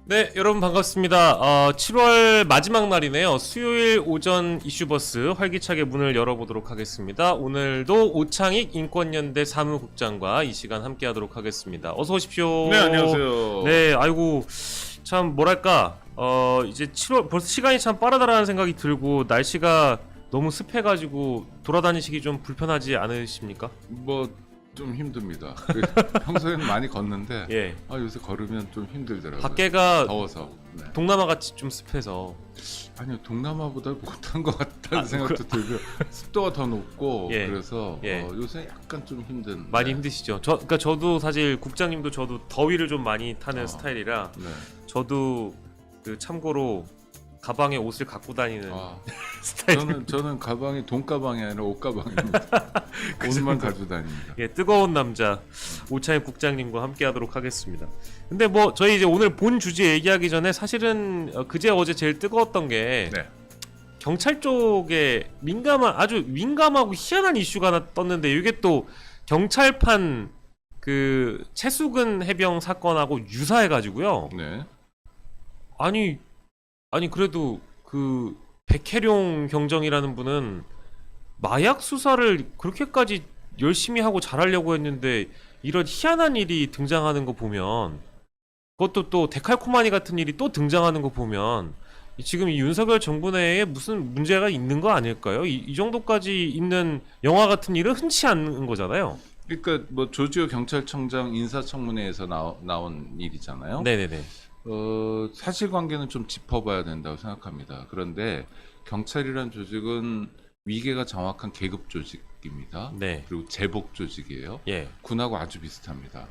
네, 여러분 반갑습니다. 7월 마지막 날이네요. 수요일 오전 이슈버스 활기차게 문을 열어보도록 하겠습니다. 오늘도 오창익 인권연대 사무국장과 이 시간 함께하도록 하겠습니다. 어서 오십시오. 네, 안녕하세요. 네, 아이고 참 뭐랄까 이제 7월 벌써 시간이 참 빠르다라는 생각이 들고 날씨가 너무 습해가지고 돌아다니시기 좀 불편하지 않으십니까? 뭐 좀 힘듭니다. 평소에는 많이 걷는데 예. 요새 걸으면 좀 힘들더라고요. 밖에가 더워서. 네. 동남아 같이 좀 습해서. 아니요, 동남아보다 못한 것 같다는 생각도 들고요. 습도가 더 높고 예. 그래서 예. 요새 약간 좀 힘든. 많이 네. 힘드시죠? 그러니까 저도 사실 국장님도 저도 더위를 좀 많이 타는 스타일이라 네. 저도 참고로 가방에 옷을 갖고 다니는 스타일. 저는 가방이 돈가방이 아니라 옷가방입니다. 옷만 가지고 다닙니다. 예, 뜨거운 남자 오차임 국장님과 함께하도록 하겠습니다. 근데 뭐 저희 이제 오늘 본 주제 얘기하기 전에 사실은 그제 어제 제일 뜨거웠던 게 네. 경찰 쪽에 아주 민감하고 희한한 이슈가 하나 떴는데 이게 또 경찰판 그 최수근 해병 사건하고 유사해가지고요. 네. 아니 그래도 그 백혜룡 경정이라는 분은 마약 수사를 그렇게까지 열심히 하고 잘하려고 했는데 이런 희한한 일이 등장하는 거 보면, 그것도 또 데칼코마니 같은 일이 또 등장하는 거 보면 지금 이 윤석열 정부 내에 무슨 문제가 있는 거 아닐까요? 이 정도까지 있는 영화 같은 일은 흔치 않은 거잖아요. 그러니까 뭐 조지호 경찰청장 인사청문회에서 나온 일이잖아요. 네네네. 사실관계는 좀 짚어봐야 된다고 생각합니다. 그런데 경찰이란 조직은 위계가 정확한 계급 조직입니다. 네. 그리고 제복 조직이에요. 예. 군하고 아주 비슷합니다.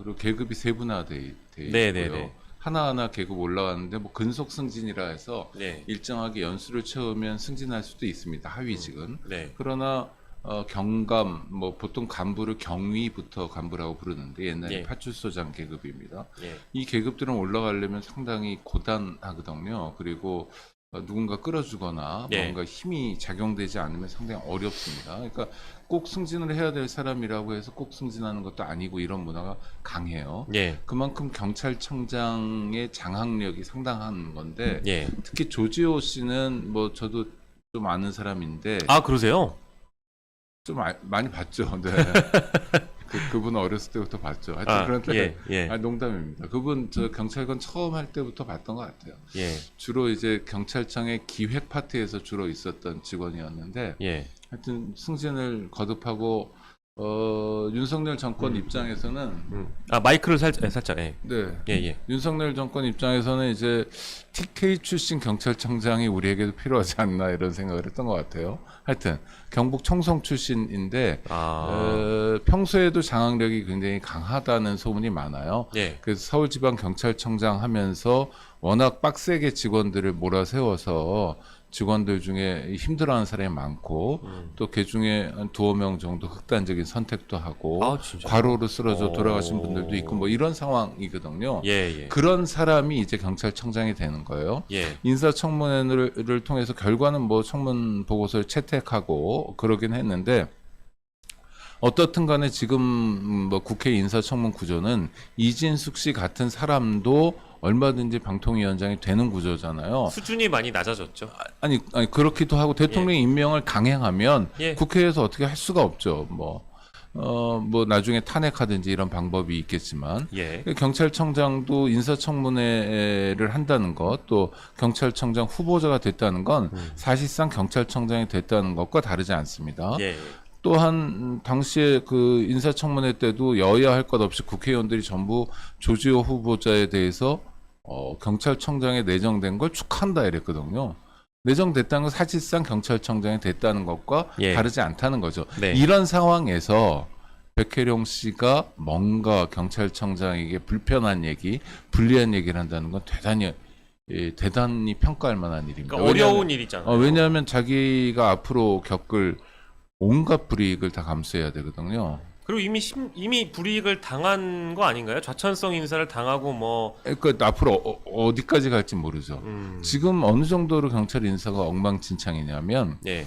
그리고 계급이 세분화돼 있고요. 네네네. 하나하나 계급 올라가는데 뭐 근속 승진이라 해서 네. 일정하게 연수를 채우면 승진할 수도 있습니다. 하위직은. 네. 그러나 경감, 뭐 보통 간부를 경위부터 간부라고 부르는데 옛날에 예. 파출소장 계급입니다. 예. 이 계급들은 올라가려면 상당히 고단하거든요. 그리고 누군가 끌어주거나 예. 뭔가 힘이 작용되지 않으면 상당히 어렵습니다. 그러니까 꼭 승진을 해야 될 사람이라고 해서 꼭 승진하는 것도 아니고 이런 문화가 강해요. 예. 그만큼 경찰청장의 장악력이 상당한 건데 예. 특히 조지호 씨는 뭐 저도 좀 아는 사람인데 아, 그러세요? 좀 많이 봤죠. 네. 그분 어렸을 때부터 봤죠. 하여튼 그런데 예. 농담입니다. 그분 저 경찰관 처음 할 때부터 봤던 것 같아요. 예. 주로 이제 경찰청의 기획 파트에서 주로 있었던 직원이었는데 예. 하여튼 승진을 거듭하고 윤석열 정권 입장에서는 마이크를 살짝 예. 네. 예. 윤석열 정권 입장에서는 이제 TK 출신 경찰청장이 우리에게도 필요하지 않나 이런 생각을 했던 것 같아요. 하여튼 경북 청송 출신인데 평소에도 장악력이 굉장히 강하다는 소문이 많아요. 예. 그래서 서울지방경찰청장 하면서 워낙 빡세게 직원들을 몰아세워서 직원들 중에 힘들어하는 사람이 많고 또 그 중에 한 2~5명 정도 극단적인 선택도 하고 과로로 쓰러져 돌아가신 분들도 있고 뭐 이런 상황이거든요. 예. 그런 사람이 이제 경찰청장이 되는 거예요. 예. 인사청문회를 통해서 결과는 뭐 청문 보고서를 채택하고 그러긴 했는데 어떻든 간에 지금 뭐 국회 인사청문 구조는 이진숙 씨 같은 사람도 얼마든지 방통위원장이 되는 구조잖아요. 수준이 많이 낮아졌죠. 아니 그렇기도 하고 대통령 임명을 강행하면 예. 국회에서 어떻게 할 수가 없죠. 뭐 나중에 탄핵하든지 이런 방법이 있겠지만 예. 경찰청장도 인사청문회를 한다는 것, 또 경찰청장 후보자가 됐다는 건 사실상 경찰청장이 됐다는 것과 다르지 않습니다. 예. 또한 당시에 그 인사청문회 때도 여야 할 것 없이 국회의원들이 전부 조지호 후보자에 대해서 경찰청장에 내정된 걸 축하한다 이랬거든요. 내정됐다는 건 사실상 경찰청장이 됐다는 것과 예. 다르지 않다는 거죠. 네. 이런 상황에서 백혜룡 씨가 뭔가 경찰청장에게 불편한 얘기, 불리한 얘기를 한다는 건 대단히 평가할 만한 일입니다. 그러니까 어려운 일이잖아요. 왜냐하면 자기가 앞으로 겪을 온갖 불이익을 다 감수해야 되거든요. 그리고 이미 불이익을 당한 거 아닌가요? 좌천성 인사를 당하고 뭐. 그러니까 앞으로 어디까지 갈지 모르죠. 지금 어느 정도로 경찰 인사가 엉망진창이냐면 예.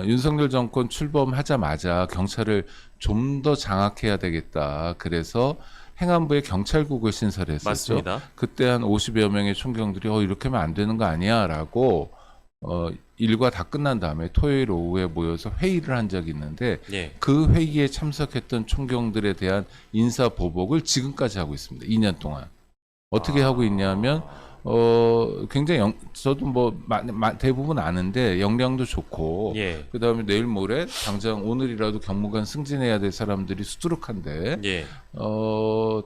윤석열 정권 출범하자마자 경찰을 좀 더 장악해야 되겠다. 그래서 행안부에 경찰국을 신설했었죠. 맞습니다. 그때 한 50여 명의 총경들이 이렇게 하면 안 되는 거 아니야라고 일과 다 끝난 다음에 토요일 오후에 모여서 회의를 한 적이 있는데 예. 그 회의에 참석했던 총경들에 대한 인사 보복을 지금까지 하고 있습니다. 2년 동안. 어떻게 하고 있냐면 굉장히 저도 뭐 대부분 아는데 역량도 좋고 예. 그다음에 내일 모레 당장 오늘이라도 경무관 승진해야 될 사람들이 수두룩한데 예.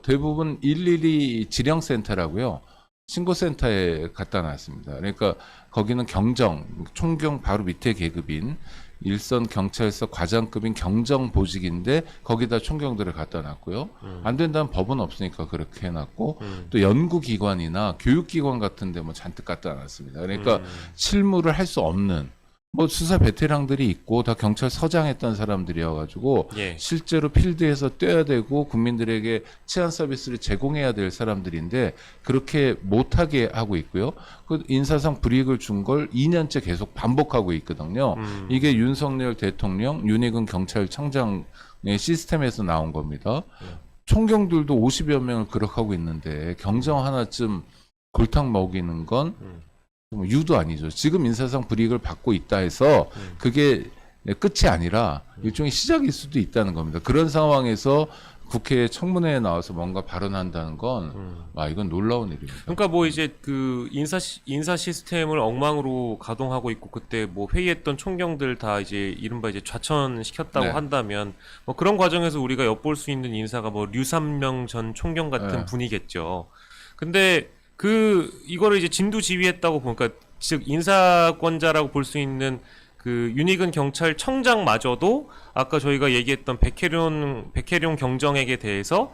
대부분 112 지령센터라고요. 신고센터에 갖다 놨습니다. 그러니까 거기는 총경 바로 밑에 계급인 일선 경찰서 과장급인 경정 보직인데 거기다 총경들을 갖다 놨고요. 안 된다면 법은 없으니까 그렇게 해놨고 또 연구기관이나 교육기관 같은데 뭐 잔뜩 갖다 놨습니다. 그러니까 실무를 할 수 없는 뭐 수사 베테랑들이 있고 다 경찰서장 했던 사람들이어가지고 예. 실제로 필드에서 뛰어야 되고 국민들에게 치안 서비스를 제공해야 될 사람들인데 그렇게 못하게 하고 있고요. 그 인사상 불이익을 준 걸 2년째 계속 반복하고 있거든요. 이게 윤석열 대통령, 윤희근 경찰청장의 시스템에서 나온 겁니다. 총경들도 50여 명을 그렇게 하고 있는데 경정 하나쯤 골탕 먹이는 건 유도 아니죠. 지금 인사상 불이익을 받고 있다 해서 그게 끝이 아니라 일종의 시작일 수도 있다는 겁니다. 그런 상황에서 국회 청문회에 나와서 뭔가 발언한다는 건 이건 놀라운 일입니다. 그러니까 뭐 이제 그 인사 시스템을 엉망으로 가동하고 있고 그때 뭐 회의했던 총경들 다 이제 이른바 이제 좌천시켰다고 네. 한다면 뭐 그런 과정에서 우리가 엿볼 수 있는 인사가 뭐 류삼명 전 총경 같은 네. 분이겠죠. 근데 이거를 이제 진두지휘했다고 보니까 즉 인사권자라고 볼 수 있는 그 윤희근 경찰청장마저도 아까 저희가 얘기했던 백혜룡 경정에게 대해서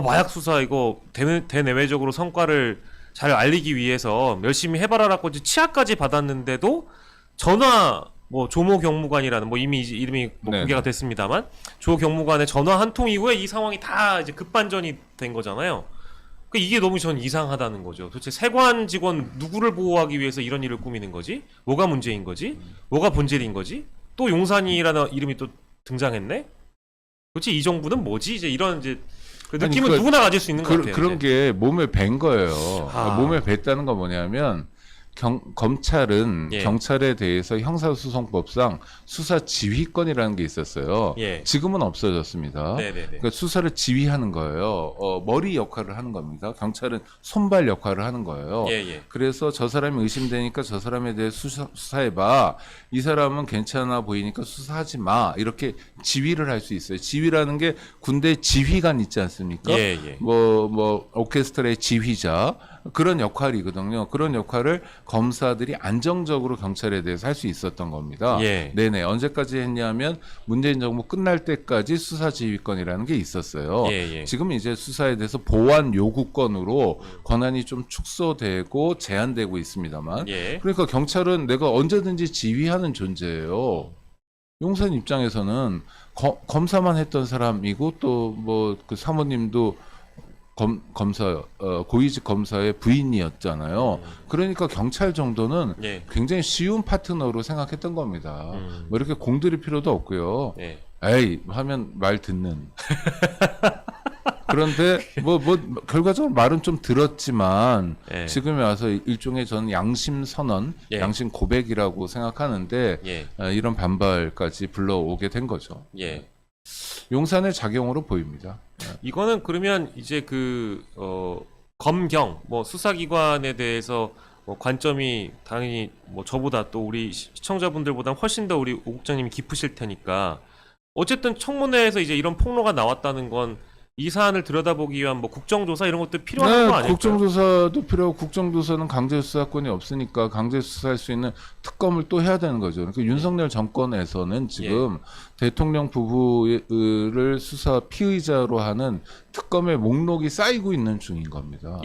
마약 수사 이거 대내외적으로 성과를 잘 알리기 위해서 열심히 해봐라라고 치하까지 받았는데도 전화 뭐 조모 경무관이라는 뭐 이미 이름이 뭐 네. 공개가 됐습니다만 조 경무관의 전화 한 통 이후에 이 상황이 다 이제 급반전이 된 거잖아요. 그러니까 이게 너무 전 이상하다는 거죠. 도대체 세관 직원 누구를 보호하기 위해서 이런 일을 꾸미는 거지? 뭐가 문제인 거지? 뭐가 본질인 거지? 또 용산이라는 이름이 또 등장했네? 도대체 이 정부는 뭐지? 이제 이런 이제 그 느낌은 누구나 가질 수 있는 것 같아요. 그런 게 몸에 밴 거예요. 아. 몸에 뱄다는 건 뭐냐면 검찰은 예. 경찰에 대해서 형사소송법상 수사 지휘권이라는 게 있었어요. 예. 지금은 없어졌습니다. 네네네. 그러니까 수사를 지휘하는 거예요. 머리 역할을 하는 겁니다. 경찰은 손발 역할을 하는 거예요. 예. 그래서 저 사람이 의심되니까 저 사람에 대해 수사해봐. 이 사람은 괜찮아 보이니까 수사하지 마. 이렇게 지휘를 할 수 있어요. 지휘라는 게 군대 지휘관 있지 않습니까? 예. 뭐 오케스트라의 지휘자 그런 역할이거든요. 그런 역할을 검사들이 안정적으로 경찰에 대해서 할 수 있었던 겁니다. 예. 네네. 언제까지 했냐면 문재인 정부 끝날 때까지 수사지휘권이라는 게 있었어요. 예. 지금 이제 수사에 대해서 보완 요구권으로 권한이 좀 축소되고 제한되고 있습니다만 예. 그러니까 경찰은 내가 언제든지 지휘하는 존재예요. 용산 입장에서는 검사만 했던 사람이고 또 뭐 그 사모님도 검사 고위직 검사의 부인이었잖아요. 그러니까 경찰 정도는 예. 굉장히 쉬운 파트너로 생각했던 겁니다. 뭐 이렇게 공들일 필요도 없고요. 예. 에이 하면 말 듣는. 그런데 뭐 결과적으로 말은 좀 들었지만 예. 지금에 와서 일종의 저는 양심 선언, 예. 양심 고백이라고 생각하는데 예. 이런 반발까지 불러오게 된 거죠. 예. 용산의 작용으로 보입니다. 이거는 그러면 이제 검경 뭐 수사기관에 대해서 뭐 관점이 당연히 뭐 저보다 또 우리 시청자분들보다 훨씬 더 우리 오 국장님이 깊으실 테니까 어쨌든 청문회에서 이제 이런 폭로가 나왔다는 건 이 사안을 들여다보기 위한 뭐 국정조사 이런 것도 필요한 거 아닐까요? 국정조사도 필요하고 국정조사는 강제수사권이 없으니까 강제수사할 수 있는 특검을 또 해야 되는 거죠. 그러니까 윤석열 정권에서는 지금 대통령 부부를 수사 피의자로 하는 특검의 목록이 쌓이고 있는 중인 겁니다.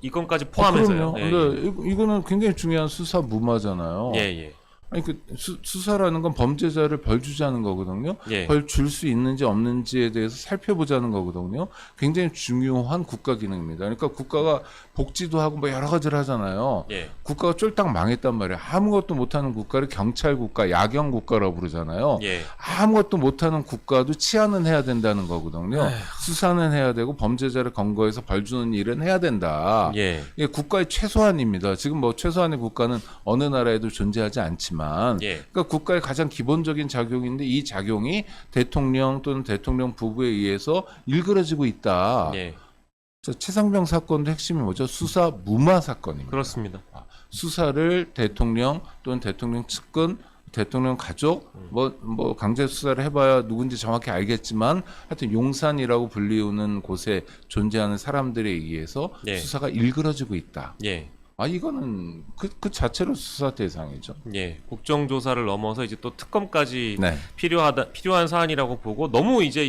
이건까지 포함해서요. 그럼요. 그러니까 이거는 굉장히 중요한 수사 무마잖아요. 예. 아니 그 수사라는 건 범죄자를 벌 주자는 거거든요. 예. 벌 줄 수 있는지 없는지에 대해서 살펴보자는 거거든요. 굉장히 중요한 국가 기능입니다. 그러니까 국가가 복지도 하고 뭐 여러 가지를 하잖아요. 예. 국가가 쫄딱 망했단 말이에요. 아무것도 못하는 국가를 경찰 국가, 야경 국가라고 부르잖아요. 예. 아무것도 못하는 국가도 치안은 해야 된다는 거거든요. 수사는 해야 되고 범죄자를 검거해서 벌 주는 일은 해야 된다. 예. 이게 국가의 최소한입니다. 지금 뭐 최소한의 국가는 어느 나라에도 존재하지 않지만, 예. 그러니까 국가의 가장 기본적인 작용인데 이 작용이 대통령 또는 대통령 부부에 의해서 일그러지고 있다. 예. 자, 최상병 사건도 핵심이 뭐죠? 수사 무마 사건입니다. 그렇습니다. 수사를 대통령 또는 대통령 측근, 대통령 가족, 뭐 강제 수사를 해봐야 누군지 정확히 알겠지만 하여튼 용산이라고 불리우는 곳에 존재하는 사람들에 의해서 예. 수사가 일그러지고 있다. 예. 이거는 그 자체로 수사 대상이죠. 예. 국정조사를 넘어서 이제 또 특검까지 네. 필요한 사안이라고 보고 너무 이제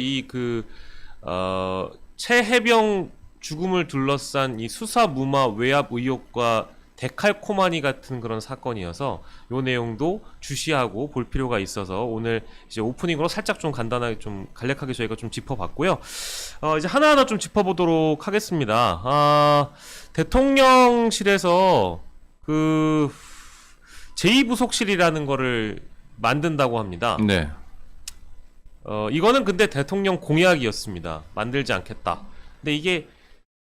최해병 죽음을 둘러싼 이 수사 무마 외압 의혹과 데칼코마니 같은 그런 사건이어서 요 내용도 주시하고 볼 필요가 있어서 오늘 이제 오프닝으로 살짝 좀 간단하게 좀 간략하게 저희가 좀 짚어봤고요. 이제 하나하나 좀 짚어보도록 하겠습니다. 대통령실에서 그 제2부속실이라는 거를 만든다고 합니다. 네. 이거는 근데 대통령 공약이었습니다. 만들지 않겠다. 근데 이게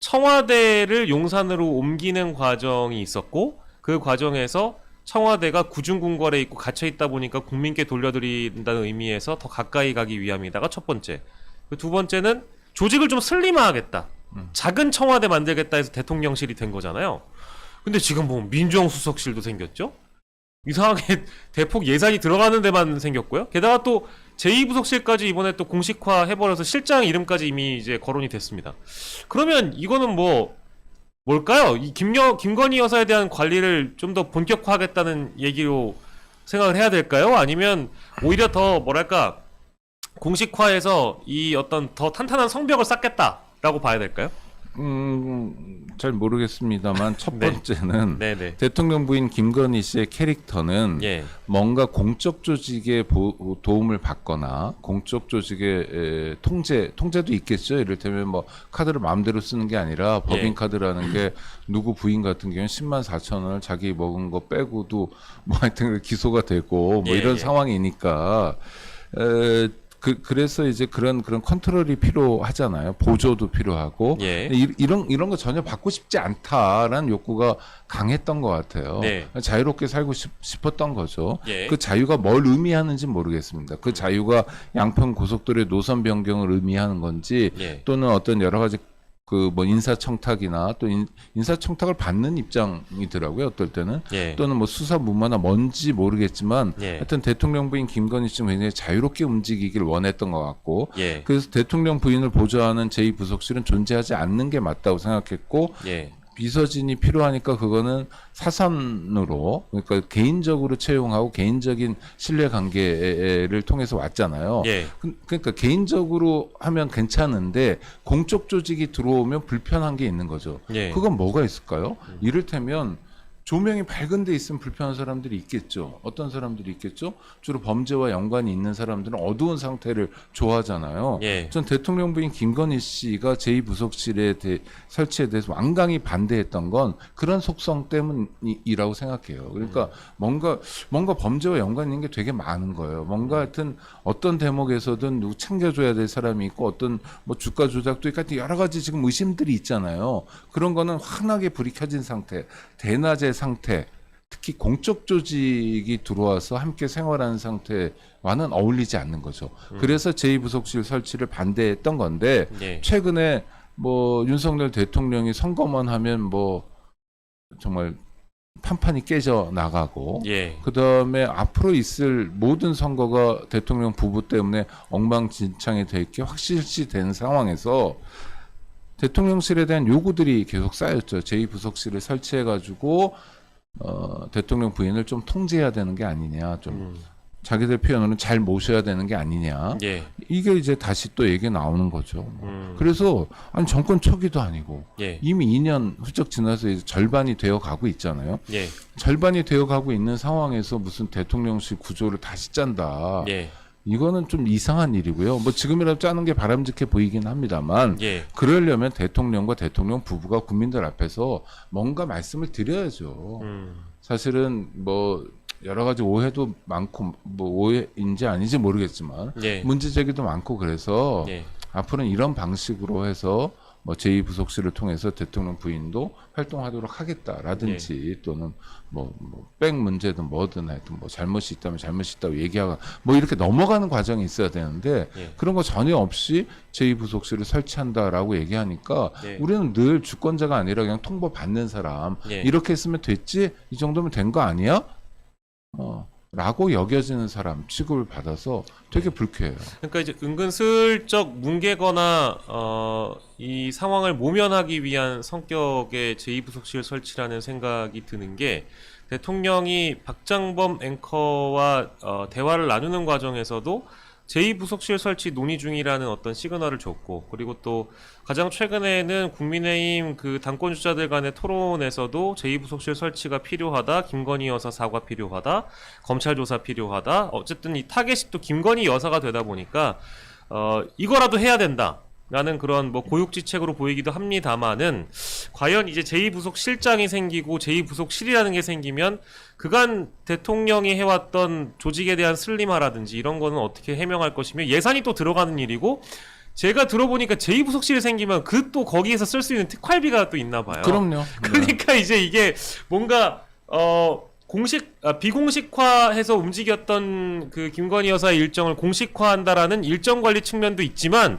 청와대를 용산으로 옮기는 과정이 있었고 그 과정에서 청와대가 구중궁궐에 있고 갇혀 있다 보니까 국민께 돌려드린다는 의미에서 더 가까이 가기 위함이다가 첫 번째. 그 두 번째는 조직을 좀 슬림화하겠다. 작은 청와대 만들겠다 해서 대통령실이 된 거잖아요. 근데 지금 뭐 민정수석실도 생겼죠? 이상하게 대폭 예산이 들어가는 데만 생겼고요. 게다가 또 제2부속실까지 이번에 또 공식화 해버려서 실장 이름까지 이미 이제 거론이 됐습니다. 그러면 이거는 뭘까요? 이 김건희 여사에 대한 관리를 좀 더 본격화하겠다는 얘기로 생각을 해야 될까요? 아니면 오히려 더 뭐랄까 공식화해서 이 어떤 더 탄탄한 성벽을 쌓겠다라고 봐야 될까요? 잘 모르겠습니다만 첫 네. 번째는 네네. 대통령 부인 김건희 씨의 캐릭터는 예. 뭔가 공적 조직의 도움을 받거나 공적 조직의 통제도 있겠죠. 이를테면 뭐 카드를 마음대로 쓰는 게 아니라 법인 예. 카드라는 게 누구 부인 같은 경우는 10만 4천 원을 자기 먹은 거 빼고도 뭐 하여튼 기소가 되고 뭐 예, 이런 예. 상황이니까 그래서 이제 그런 컨트롤이 필요하잖아요. 보조도 필요하고. 예. 이런 거 전혀 받고 싶지 않다라는 욕구가 강했던 것 같아요. 네. 자유롭게 살고 싶었던 거죠. 예. 그 자유가 뭘 의미하는지 모르겠습니다. 그 자유가 양평 고속도로의 노선 변경을 의미하는 건지 예. 또는 어떤 여러 가지 그 뭐 인사청탁이나 또 인사청탁을 받는 입장이더라고요. 어떨 때는 예. 또는 뭐 수사 무마나 뭔지 모르겠지만 예. 하여튼 대통령 부인 김건희 씨는 굉장히 자유롭게 움직이길 원했던 것 같고 예. 그래서 대통령 부인을 보좌하는 제2부속실은 존재하지 않는 게 맞다고 생각했고 예. 비서진이 비서진이 필요하니까 그거는 사산으로 그러니까 개인적으로 채용하고 개인적인 신뢰관계를 통해서 왔잖아요. 예. 그러니까 개인적으로 하면 괜찮은데 공적 조직이 들어오면 불편한 게 있는 거죠. 예. 그건 뭐가 있을까요? 이를테면 조명이 밝은 데 있으면 불편한 사람들이 있겠죠. 어떤 사람들이 있겠죠? 주로 범죄와 연관이 있는 사람들은 어두운 상태를 좋아하잖아요. 예. 전 대통령 부인 김건희 씨가 제2부속실에 설치에 대해서 완강히 반대했던 건 그런 속성 때문이라고 생각해요. 그러니까 뭔가 범죄와 연관 있는 게 되게 많은 거예요. 뭔가 하여튼 어떤 대목에서든 누구 챙겨줘야 될 사람이 있고 어떤 뭐 주가 조작도 있고 여러 가지 지금 의심들이 있잖아요. 그런 거는 환하게 불이 켜진 상태, 대낮의 상태, 특히 공적 조직이 들어와서 함께 생활하는 상태와는 어울리지 않는 거죠. 그래서 제2부속실 설치를 반대했던 건데 예. 최근에 뭐 윤석열 대통령이 선거만 하면 뭐 정말 판판이 깨져 나가고 예. 그다음에 앞으로 있을 모든 선거가 대통령 부부 때문에 엉망진창이 될 게 확실시된 상황에서 대통령실에 대한 요구들이 계속 쌓였죠. 제2부속실을 설치해가지고 대통령 부인을 좀 통제해야 되는 게 아니냐, 좀 자기들 표현으로는 잘 모셔야 되는 게 아니냐. 예. 이게 이제 다시 또 얘기 나오는 거죠. 그래서 아니 정권 초기도 아니고 예. 이미 2년 훌쩍 지나서 이제 절반이 되어 가고 있잖아요. 예. 절반이 되어 가고 있는 상황에서 무슨 대통령실 구조를 다시 짠다. 예. 이거는 좀 이상한 일이고요. 뭐 지금이라도 짜는 게 바람직해 보이긴 합니다만 예. 그러려면 대통령과 대통령 부부가 국민들 앞에서 뭔가 말씀을 드려야죠. 사실은 뭐 여러 가지 오해도 많고 뭐 오해인지 아닌지 모르겠지만 예. 문제 제기도 많고 그래서 예. 앞으로는 이런 방식으로 해서 뭐 제2부속실을 통해서 대통령 부인도 활동하도록 하겠다라든지 또는 백 문제든 뭐든 하여튼 뭐 잘못이 있다면 잘못이 있다고 얘기하고 뭐 이렇게 넘어가는 과정이 있어야 되는데 예. 그런 거 전혀 없이 제2부속실을 설치한다라고 얘기하니까 예. 우리는 늘 주권자가 아니라 그냥 통보 받는 사람 예. 이렇게 했으면 됐지 이 정도면 된 거 아니야? 라고 여겨지는 사람 취급을 받아서 되게 불쾌해요. 그러니까 이제 은근슬쩍 뭉개거나 이 상황을 모면하기 위한 성격의 제2부속실 설치라는 생각이 드는 게 대통령이 박장범 앵커와 대화를 나누는 과정에서도 제2부속실 설치 논의 중이라는 어떤 시그널을 줬고, 그리고 또 가장 최근에는 국민의힘 그 당권 주자들 간의 토론에서도 제2부속실 설치가 필요하다, 김건희 여사 사과 필요하다, 검찰 조사 필요하다, 어쨌든 이 타겟이 또 김건희 여사가 되다 보니까 이거라도 해야 된다 라는 그런 뭐 고육지책으로 보이기도 합니다만은, 과연 이제 제2부속실장이 생기고 제2부속실이라는 게 생기면 그간 대통령이 해왔던 조직에 대한 슬림화라든지 이런 거는 어떻게 해명할 것이며, 예산이 또 들어가는 일이고, 제가 들어보니까 제2부속실이 생기면 그 또 거기에서 쓸 수 있는 특활비가 또 있나 봐요. 그럼요. 그러니까 이제 이게 뭔가 비공식화해서 움직였던 그 김건희 여사의 일정을 공식화한다라는 일정 관리 측면도 있지만,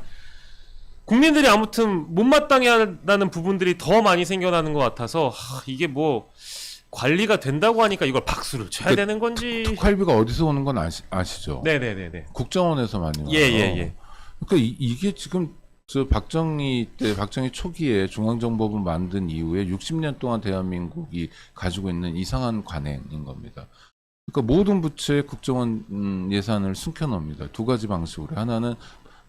국민들이 아무튼 못마땅해 한다는 부분들이 더 많이 생겨나는 것 같아서 이게 뭐 관리가 된다고 하니까 이걸 박수를 쳐야 되는 건지. 특활비가 어디서 오는 건 아시죠? 네네네네. 국정원에서 많이 와요. 예. 그러니까 이게 지금 저 박정희 초기에 중앙정보부를 만든 이후에 60년 동안 대한민국이 가지고 있는 이상한 관행인 겁니다. 그러니까 모든 부처에 국정원 예산을 숨겨놓습니다. 두 가지 방식으로. 하나는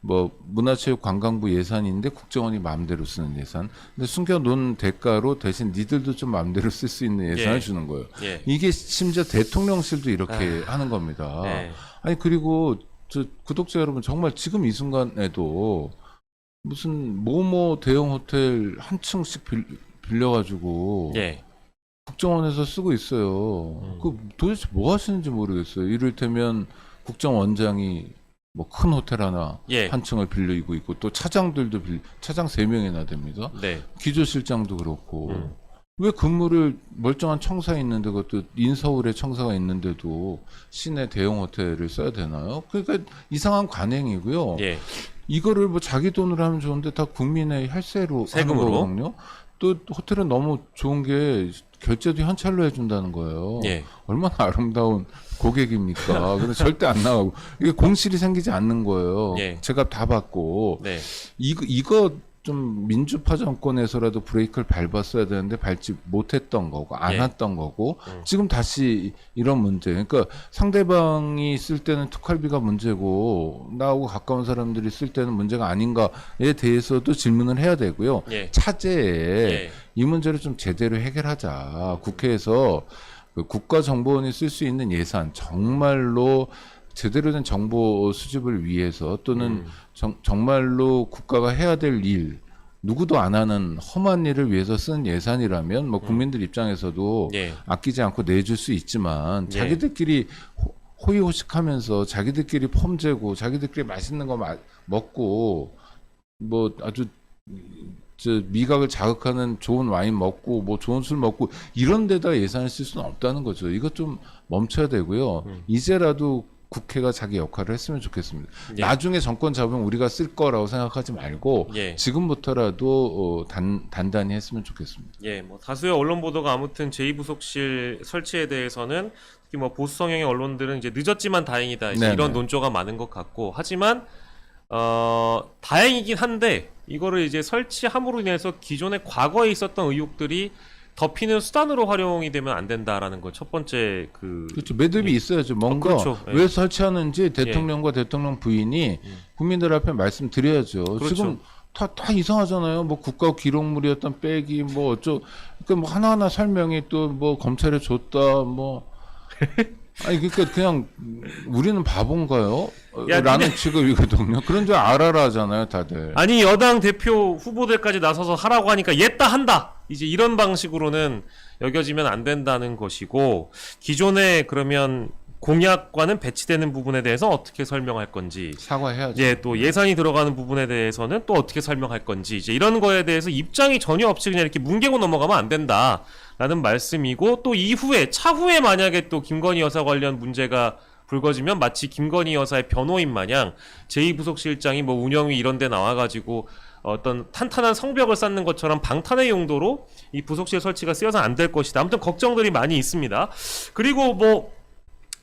뭐 문화체육관광부 예산인데 국정원이 마음대로 쓰는 예산. 근데 숨겨놓은 대가로 대신 니들도 좀 마음대로 쓸 수 있는 예산을 예. 주는 거예요. 예. 이게 심지어 대통령실도 이렇게 하는 겁니다. 네. 아니 그리고 저 구독자 여러분 정말 지금 이 순간에도 무슨 모모 대형 호텔 한 층씩 빌려가지고 예. 국정원에서 쓰고 있어요. 그 도대체 뭐 하시는지 모르겠어요. 이를테면 국정원장이 뭐 큰 호텔 하나 예. 한 층을 빌리고 있고 또 차장들도 차장 3명이나 됩니다. 네. 기조실장도 그렇고 왜 근무를 멀쩡한 청사에 있는데 그것도 인서울에 청사가 있는데도 시내 대형 호텔을 써야 되나요? 그러니까 이상한 관행이고요. 예. 이거를 뭐 자기 돈으로 하면 좋은데 다 국민의 혈세로 세금으로? 하는 거거든요. 또 호텔은 너무 좋은 게 결제도 현찰로 해준다는 거예요. 예. 얼마나 아름다운 고객입니까? 근데 절대 안 나가고 이게 공실이 생기지 않는 거예요. 예. 제가 다 받고 네. 이거 좀 민주파 정권에서라도 브레이크를 밟았어야 되는데 밟지 못했던 거고 안 예. 했던 거고 지금 다시 이런 문제. 그러니까 상대방이 쓸 때는 특활비가 문제고 나하고 가까운 사람들이 쓸 때는 문제가 아닌가에 대해서도 질문을 해야 되고요. 예. 차제에 예. 이 문제를 좀 제대로 해결하자. 국회에서 그 국가정보원이 쓸 수 있는 예산 정말로 제대로 된 정보 수집을 위해서 또는 정말로 국가가 해야 될 일, 누구도 안 하는 험한 일을 위해서 쓴 예산이라면 뭐 국민들 입장에서도 예. 아끼지 않고 내줄 수 있지만 예. 자기들끼리 호의호식하면서 자기들끼리 폼재고 자기들끼리 맛있는 거 먹고 뭐 아주 저 미각을 자극하는 좋은 와인 먹고 뭐 좋은 술 먹고 이런 데다 예산을 쓸 수는 없다는 거죠. 이것 좀 멈춰야 되고요. 이제라도 국회가 자기 역할을 했으면 좋겠습니다. 예. 나중에 정권 잡으면 우리가 쓸 거라고 생각하지 말고 예. 지금부터라도 단단히 했으면 좋겠습니다. 예, 뭐 다수의 언론 보도가 아무튼 제2부속실 설치에 대해서는 특히 뭐 보수 성향의 언론들은 이제 늦었지만 다행이다 이제 네네. 이런 논조가 많은 것 같고, 하지만 다행이긴 한데 이거를 이제 설치함으로 인해서 기존에 과거에 있었던 의혹들이 덮이는 수단으로 활용이 되면 안 된다라는 거 첫 번째 그 그렇죠. 매듭이 있어야죠. 뭔가 그렇죠. 예. 왜 설치하는지 대통령과 대통령 부인이 국민들 앞에 말씀드려야죠. 그렇죠. 지금 다 이상하잖아요. 뭐 국가 기록물이었던 백이 뭐 그러니까 뭐 하나하나 설명이 또 뭐 검찰에 줬다 뭐 아니 그러니까 그냥 우리는 바본가요? 야, 라는 취급이거든요. 그런 줄 알아라 하잖아요, 다들. 아니 여당 대표 후보들까지 나서서 하라고 하니까 옛다 한다. 이제 이런 방식으로는 여겨지면 안 된다는 것이고 기존에 그러면 공약과는 배치되는 부분에 대해서 어떻게 설명할 건지 사과해야죠. 예, 또 예산이 들어가는 부분에 대해서는 또 어떻게 설명할 건지 이제 이런 거에 대해서 입장이 전혀 없이 그냥 이렇게 뭉개고 넘어가면 안 된다라는 말씀이고 또 이후에 차후에 만약에 또 김건희 여사 관련 문제가 불거지면 마치 김건희 여사의 변호인 마냥 제2부속실장이 뭐 운영위 이런 데 나와가지고 어떤 탄탄한 성벽을 쌓는 것처럼 방탄의 용도로 이 부속실 설치가 쓰여서 안 될 것이다. 아무튼 걱정들이 많이 있습니다. 그리고 뭐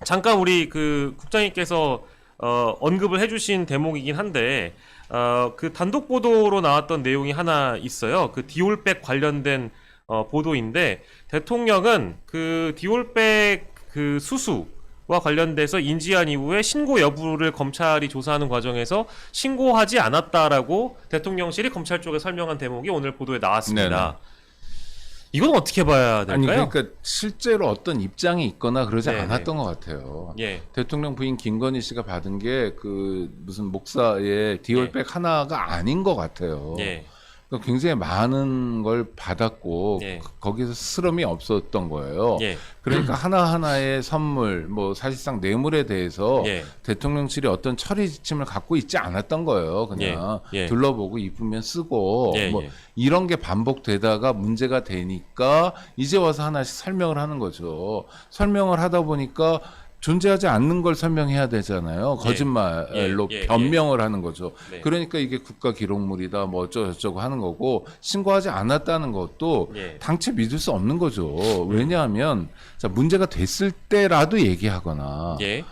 잠깐 우리 그 국장님께서 언급을 해주신 대목이긴 한데 그 단독 보도로 나왔던 내용이 하나 있어요. 그 디올백 관련된 보도인데 대통령은 그 디올백 그 수수와 관련돼서 인지한 이후에 신고 여부를 검찰이 조사하는 과정에서 신고하지 않았다라고 대통령실이 검찰 쪽에 설명한 대목이 오늘 보도에 나왔습니다. 네네. 이건 어떻게 봐야 될까요? 아니 그러니까 실제로 어떤 입장이 있거나 그러지 네네. 않았던 것 같아요. 예. 대통령 부인 김건희 씨가 받은 게 그 무슨 목사의 디올백 하나가 아닌 것 같아요. 예. 그러니까 굉장히 많은 걸 받았고 예. 거기서 스스럼이 없었던 거예요. 예. 그러니까 하나하나의 선물, 뭐 사실상 뇌물에 대해서 예. 대통령실이 어떤 처리 지침을 갖고 있지 않았던 거예요. 그냥 예. 예. 둘러보고 이쁘면 쓰고 예. 뭐 예. 이런 게 반복되다가 문제가 되니까 이제 와서 하나씩 설명을 하는 거죠. 설명을 하다 보니까 존재하지 않는 걸 설명해야 되잖아요. 거짓말로 예, 예, 변명을 하는 거죠. 네. 그러니까 이게 국가 기록물이다 뭐 어쩌고저쩌고 하는 거고 신고하지 않았다는 것도 예. 당최 믿을 수 없는 거죠. 왜냐하면 자, 문제가 됐을 때라도 얘기하거나 예.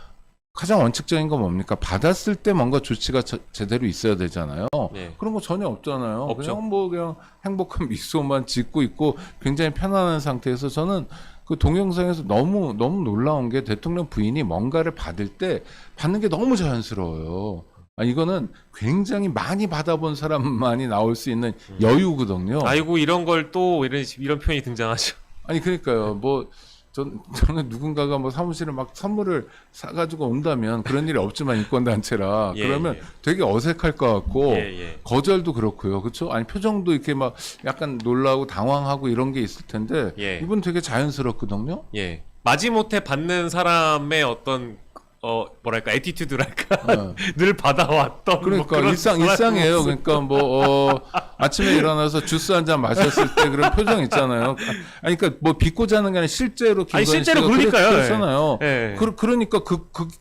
가장 원칙적인 건 뭡니까? 받았을 때 뭔가 조치가 제대로 있어야 되잖아요. 네. 그런 거 전혀 없잖아요. 없죠. 그냥 행복한 미소만 짓고 있고 굉장히 편안한 상태에서 저는 그 동영상에서 너무 놀라운 게 대통령 부인이 뭔가를 받을 때 받는 게 너무 자연스러워요. 이거는 굉장히 많이 받아본 사람만이 나올 수 있는 여유거든요. 아이고 이런 걸 또 이런 표현이 등장하죠. 아니 그러니까요. 뭐 저는 누군가가 뭐 사무실에 막 선물을 사가지고 온다면 그런 일이 없지만 인권단체라 예, 그러면 예. 되게 어색할 것 같고 예, 예. 거절도 그렇고요. 그렇죠? 아니 표정도 이렇게 막 약간 놀라고 당황하고 이런 게 있을 텐데 예. 이분 되게 자연스럽거든요. 예. 마지못해 받는 사람의 어떤 뭐랄까 애티튜드랄까 늘 받아왔던 그러니까 뭐 그런 일상이에요. 모습. 그러니까 뭐 아침에 일어나서 주스 한 잔 마셨을 때 그런 표정 있잖아요. 아니 그러니까 뭐 비꼬 자는 게 아니라 실제로 김건희 실제로 씨가 그러니까요. 그랬잖아요. 예. 그러니까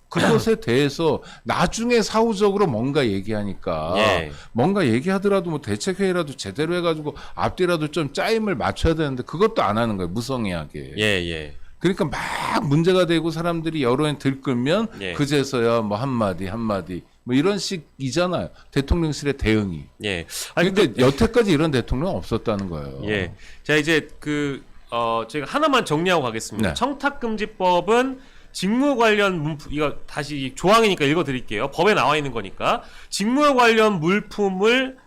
그것에 대해서 나중에 사후적으로 뭔가 얘기하니까 예. 뭔가 얘기하더라도 뭐 대책회의라도 제대로 해가지고 앞뒤라도 좀 짜임을 맞춰야 되는데 그것도 안 하는 거예요. 무성의하게. 예, 예. 그러니까 막 문제가 되고 사람들이 여론에 들끓면 예. 그제서야 뭐 한마디 뭐 이런 식이잖아요. 대통령실의 대응이. 예. 아니 근데 여태까지 이런 대통령 없었다는 거예요. 예. 자 이제 제가 하나만 정리하고 가겠습니다. 네. 청탁금지법은 직무 관련 문품 이거 다시 조항이니까 읽어드릴게요. 법에 나와 있는 거니까 직무 관련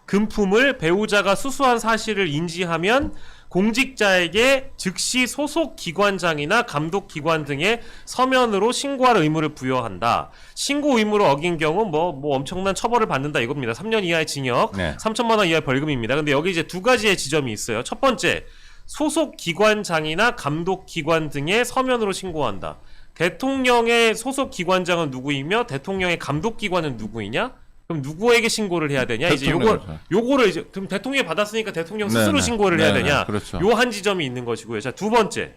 금품을 배우자가 수수한 사실을 인지하면 공직자에게 즉시 소속 기관장이나 감독기관 등의 서면으로 신고할 의무를 부여한다. 신고 의무를 어긴 경우 뭐 엄청난 처벌을 받는다 이겁니다. 3년 이하의 징역, 네. 3천만 원 이하의 벌금입니다. 근데 여기 이제 두 가지의 지점이 있어요. 첫 번째, 소속 기관장이나 감독기관 등의 서면으로 신고한다. 대통령의 소속 기관장은 누구이며 대통령의 감독기관은 누구이냐? 그럼 누구에게 신고를 해야 되냐? 이제 요거를 이제 그럼 대통령이 받았으니까 대통령 스스로 네네. 신고를 해야 네네. 되냐? 그렇죠. 요 한 지점이 있는 것이고요. 자, 두 번째.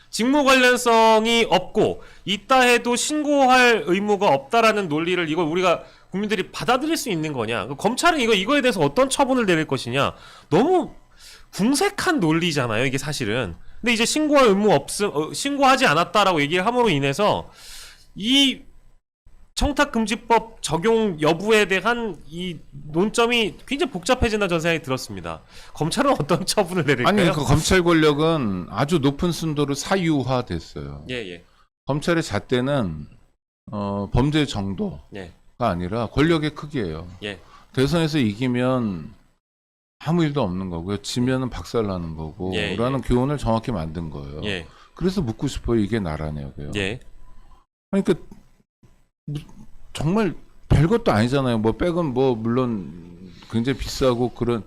직무 관련성이 없고 있다 해도 신고할 의무가 없다라는 논리를 이걸 우리가 국민들이 받아들일 수 있는 거냐? 검찰은 이거에 대해서 어떤 처분을 내릴 것이냐? 너무 궁색한 논리잖아요. 이게 사실은. 근데 이제 신고할 의무 신고하지 않았다라고 얘기를 함으로 인해서 이 청탁금지법 적용 여부에 대한 이 논점이 굉장히 복잡해진다 저는 생각이 들었습니다. 검찰은 어떤 처분을 내릴까요? 아니 그 검찰 권력은 아주 높은 순도로 사유화됐어요. 예, 예. 검찰의 잣대는 범죄 정도가 예. 아니라 권력의 크기예요. 예. 대선에서 이기면 아무 일도 없는 거고요. 지면은 박살나는 거고 예, 라는 교훈을 정확히 만든 거예요. 예. 그래서 묻고 싶어요. 이게 나라냐고요. 예. 그러니까 정말 별것도 아니잖아요. 뭐 백은 뭐 물론 굉장히 비싸고 그런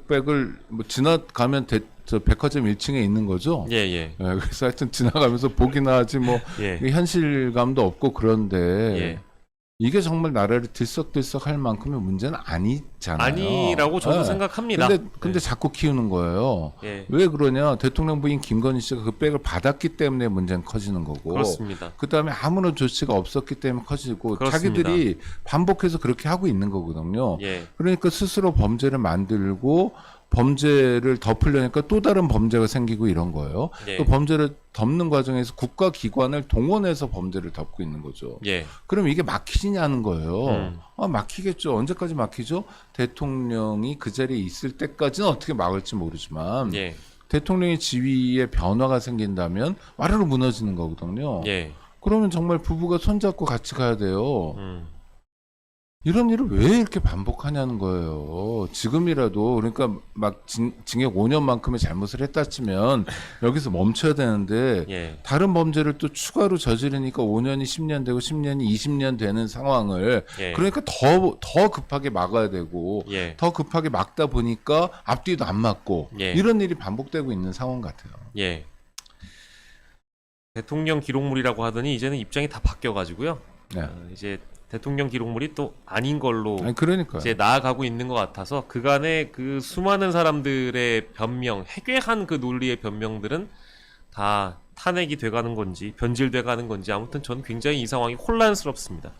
백을 뭐 지나가면 저 백화점 1층에 있는 거죠. 예, 예. 예, 그래서 하여튼 지나가면서 보기나 하지 뭐 예. 현실감도 없고 그런데 예. 이게 정말 나라를 들썩들썩할 만큼의 문제는 아니잖아요. 아니라고 저도 예. 생각합니다. 근데 자꾸 키우는 거예요. 예. 왜 그러냐? 대통령 부인 김건희 씨가 그 백을 받았기 때문에 문제는 커지는 거고. 그렇습니다. 그다음에 아무런 조치가 없었기 때문에 커지고 그렇습니다. 자기들이 반복해서 그렇게 하고 있는 거거든요. 예. 그러니까 스스로 범죄를 만들고 범죄를 덮으려니까 또 다른 범죄가 생기고 이런 거예요. 예. 그 범죄를 덮는 과정에서 국가 기관을 동원해서 범죄를 덮고 있는 거죠. 예. 그럼 이게 막히냐는 거예요. 음. 막히겠죠. 언제까지 막히죠? 대통령이 그 자리에 있을 때까지는 어떻게 막을지 모르지만 예. 대통령의 지위에 변화가 생긴다면 와르르 무너지는 거거든요. 예. 그러면 정말 부부가 손잡고 같이 가야 돼요. 이런 일을 왜 이렇게 반복하냐는 거예요. 지금이라도 그러니까 막 징역 5년만큼의 잘못을 했다 치면 여기서 멈춰야 되는데 예. 다른 범죄를 또 추가로 저지르니까 5년이 10년 되고 10년이 20년 되는 상황을 예. 그러니까 더 급하게 막아야 되고 예. 더 급하게 막다 보니까 앞뒤도 안 맞고 예. 이런 일이 반복되고 있는 상황 같아요. 예. 대통령 기록물이라고 하더니 이제는 입장이 다 바뀌어가지고요. 네. 이제 대통령 기록물이 또 아닌 걸로 아니 그러니까요. 이제 나아가고 있는 것 같아서 그간의 그 수많은 사람들의 변명, 해괴한 그 논리의 변명들은 다 탄핵이 돼가는 건지 변질돼가는 건지 아무튼 저는 굉장히 이 상황이 혼란스럽습니다.